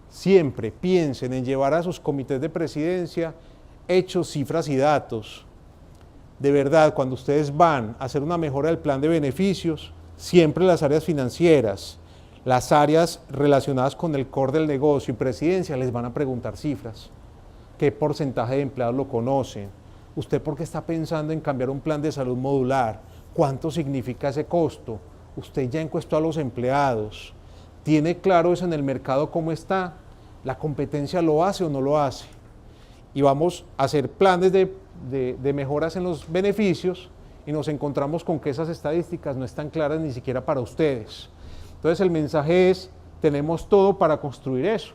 siempre piensen en llevar a sus comités de presidencia hechos, cifras y datos. De verdad, cuando ustedes van a hacer una mejora del plan de beneficios, siempre las áreas financieras, las áreas relacionadas con el core del negocio y presidencia les van a preguntar cifras. ¿Qué porcentaje de empleados lo conocen? ¿Usted por qué está pensando en cambiar un plan de salud modular? ¿Cuánto significa ese costo? ¿Usted ya encuestó a los empleados? ¿Tiene claro eso en el mercado cómo está? ¿La competencia lo hace o no lo hace? Y vamos a hacer planes de mejoras en los beneficios y nos encontramos con que esas estadísticas no están claras ni siquiera para ustedes. Entonces el mensaje es, tenemos todo para construir eso.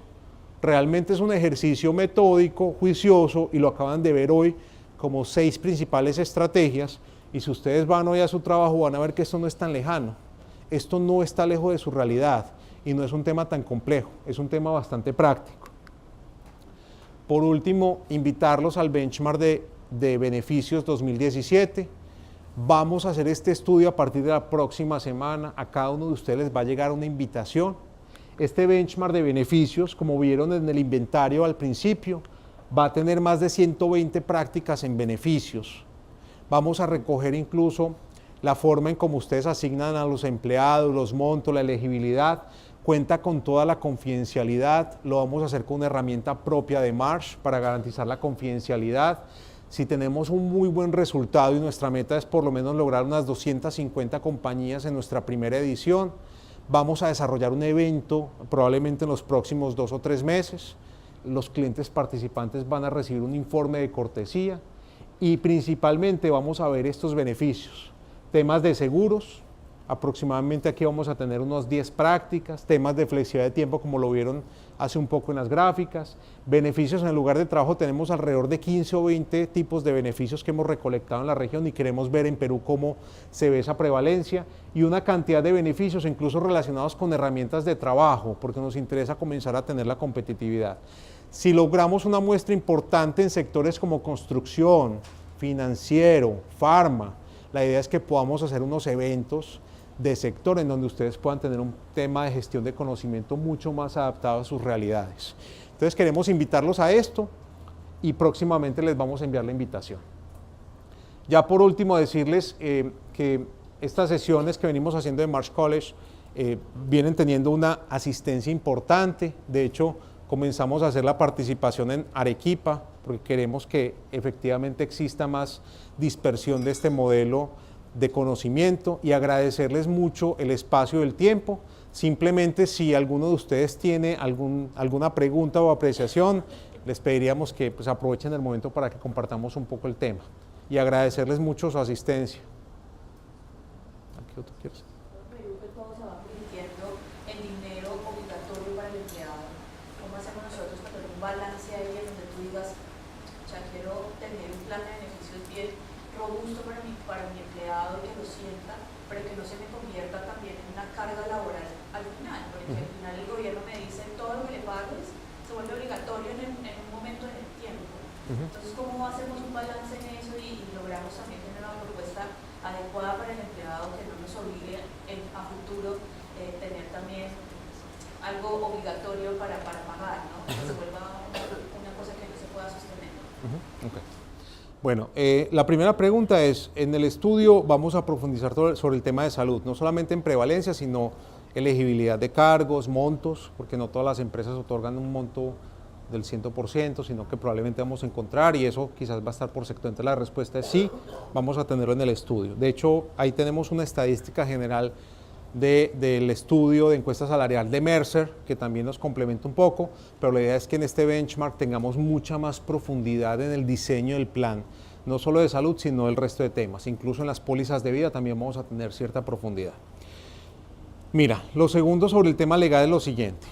Realmente es un ejercicio metódico, juicioso, y lo acaban de ver hoy como 6 principales estrategias, y si ustedes van hoy a su trabajo van a ver que esto no es tan lejano, esto no está lejos de su realidad, y no es un tema tan complejo, es un tema bastante práctico. Por último, invitarlos al benchmark de beneficios 2017. Vamos a hacer este estudio a partir de la próxima semana. A cada uno de ustedes les va a llegar una invitación. Este benchmark de beneficios, como vieron en el inventario al principio, va a tener más de 120 prácticas en beneficios. Vamos a recoger incluso la forma en cómo ustedes asignan a los empleados, los montos, la elegibilidad. Cuenta con toda la confidencialidad. Lo vamos a hacer con una herramienta propia de Marsh para garantizar la confidencialidad. Si tenemos un muy buen resultado y nuestra meta es por lo menos lograr unas 250 compañías en nuestra primera edición, vamos a desarrollar un evento probablemente en los próximos 2 o 3 meses. Los clientes participantes van a recibir un informe de cortesía y principalmente vamos a ver estos beneficios. Temas de seguros, aproximadamente aquí vamos a tener unos 10 prácticas, temas de flexibilidad de tiempo como lo vieron hace un poco en las gráficas, beneficios en el lugar de trabajo, tenemos alrededor de 15 o 20 tipos de beneficios que hemos recolectado en la región y queremos ver en Perú cómo se ve esa prevalencia y una cantidad de beneficios incluso relacionados con herramientas de trabajo porque nos interesa comenzar a tener la competitividad. Si logramos una muestra importante en sectores como construcción, financiero, farma, La idea es que podamos hacer unos eventos de sector en donde ustedes puedan tener un tema de gestión de conocimiento mucho más adaptado a sus realidades. Entonces queremos invitarlos a esto y próximamente les vamos a enviar la invitación. Ya por último decirles que estas sesiones que venimos haciendo de Marsh College vienen teniendo una asistencia importante. De hecho, comenzamos a hacer la participación en Arequipa porque queremos que efectivamente exista más dispersión de este modelo de conocimiento y agradecerles mucho el espacio y el tiempo. Simplemente si alguno de ustedes tiene alguna pregunta o apreciación, les pediríamos que pues, aprovechen el momento para que compartamos un poco el tema y agradecerles mucho su asistencia. ¿Qué otro quieres? Perú, que todo se va convirtiendo en dinero obligatorio para el empleado. ¿Cómo hacemos nosotros para tener un balance ahí en donde tú digas, ya quiero tener un plan de beneficios bien robusto para mi empleado, que lo sienta, pero que no se me convierta también en una carga laboral al final? Porque al final el gobierno me dice todo lo que le pagues se vuelve obligatorio en un momento en el tiempo. Entonces, ¿cómo hacemos un balance en eso y logramos también tener una propuesta adecuada para el empleado que no nos obligue a futuro tener también algo obligatorio para pagar, ¿no? Que se vuelva una cosa que no se pueda sostener? Okay. Bueno, la primera pregunta es, en el estudio vamos a profundizar sobre el tema de salud, no solamente en prevalencia, sino elegibilidad de cargos, montos, porque no todas las empresas otorgan un monto del 100%, sino que probablemente vamos a encontrar, y eso quizás va a estar por sector. Entonces la respuesta es sí, vamos a tenerlo en el estudio. De hecho, ahí tenemos una estadística general del estudio de encuesta salarial de Mercer, que también nos complementa un poco, pero la idea es que en este benchmark tengamos mucha más profundidad en el diseño del plan, no solo de salud, sino del resto de temas. Incluso en las pólizas de vida también vamos a tener cierta profundidad. Mira, lo segundo sobre el tema legal es lo siguiente.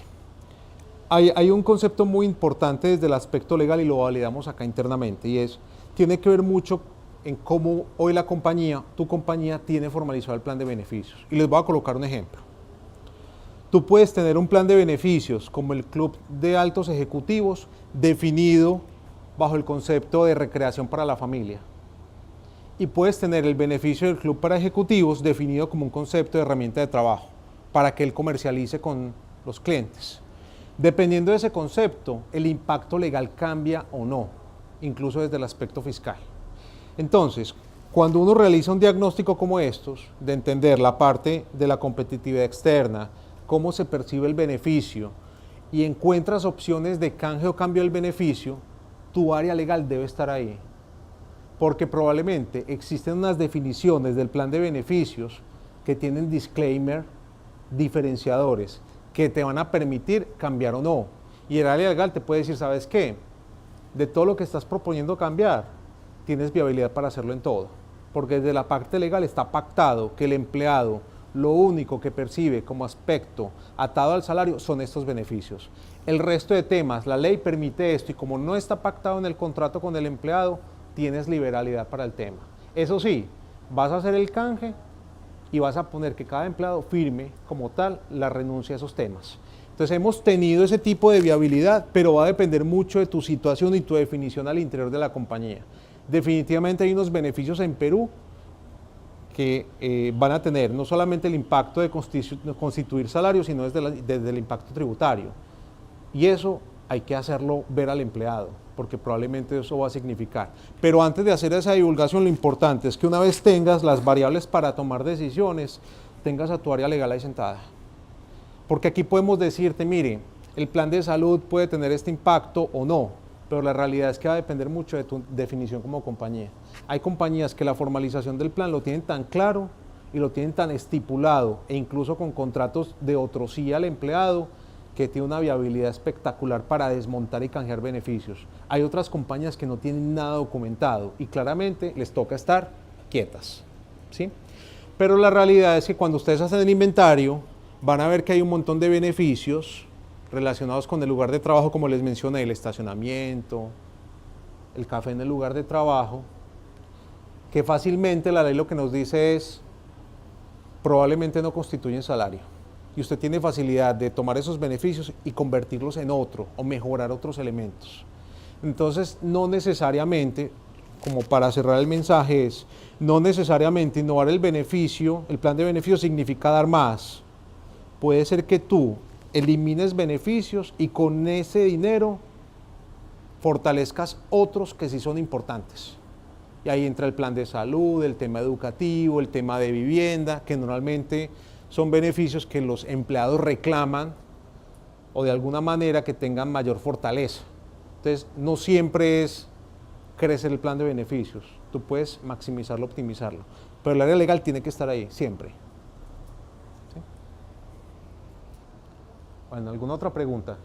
Hay un concepto muy importante desde el aspecto legal y lo validamos acá internamente, y tiene que ver mucho en cómo hoy tu compañía tiene formalizado el plan de beneficios. Y les voy a colocar un ejemplo. Tú puedes tener un plan de beneficios como el Club de Altos Ejecutivos definido bajo el concepto de recreación para la familia. Y puedes tener el beneficio del Club para Ejecutivos definido como un concepto de herramienta de trabajo para que él comercialice con los clientes. Dependiendo de ese concepto, el impacto legal cambia o no, incluso desde el aspecto fiscal. Entonces, cuando uno realiza un diagnóstico como estos, de entender la parte de la competitividad externa, cómo se percibe el beneficio, y encuentras opciones de canje o cambio del beneficio, tu área legal debe estar ahí. Porque probablemente existen unas definiciones del plan de beneficios que tienen disclaimer, diferenciadores, que te van a permitir cambiar o no. Y el área legal te puede decir, ¿sabes qué? De todo lo que estás proponiendo cambiar, tienes viabilidad para hacerlo en todo. Porque desde la parte legal está pactado que el empleado lo único que percibe como aspecto atado al salario son estos beneficios. El resto de temas, la ley permite esto y como no está pactado en el contrato con el empleado, tienes liberalidad para el tema. Eso sí, vas a hacer el canje y vas a poner que cada empleado firme como tal la renuncia a esos temas. Entonces hemos tenido ese tipo de viabilidad, pero va a depender mucho de tu situación y tu definición al interior de la compañía. Definitivamente hay unos beneficios en Perú que van a tener no solamente el impacto de constituir salarios, sino desde el impacto tributario. Y eso hay que hacerlo ver al empleado, porque probablemente eso va a significar. Pero antes de hacer esa divulgación, lo importante es que una vez tengas las variables para tomar decisiones, tengas a tu área legal ahí sentada. Porque aquí podemos decirte, mire, el plan de salud puede tener este impacto o no, pero la realidad es que va a depender mucho de tu definición como compañía. Hay compañías que la formalización del plan lo tienen tan claro y lo tienen tan estipulado, e incluso con contratos de otrosía al empleado, que tiene una viabilidad espectacular para desmontar y canjear beneficios. Hay otras compañías que no tienen nada documentado y claramente les toca estar quietas, ¿sí? Pero la realidad es que cuando ustedes hacen el inventario, van a ver que hay un montón de beneficios relacionados con el lugar de trabajo, como les mencioné, el estacionamiento, el café en el lugar de trabajo, que fácilmente la ley lo que nos dice es, probablemente no constituyen salario. Y usted tiene facilidad de tomar esos beneficios y convertirlos en otro o mejorar otros elementos. Entonces, no necesariamente, como para cerrar el mensaje, es no necesariamente innovar el beneficio, el plan de beneficios significa dar más. Puede ser que tú elimines beneficios y con ese dinero fortalezcas otros que sí son importantes. Y ahí entra el plan de salud, el tema educativo, el tema de vivienda, que normalmente son beneficios que los empleados reclaman o de alguna manera que tengan mayor fortaleza. Entonces, no siempre es crecer el plan de beneficios. Tú puedes maximizarlo, optimizarlo. Pero el área legal tiene que estar ahí, siempre. ¿Sí? Bueno, ¿alguna otra pregunta?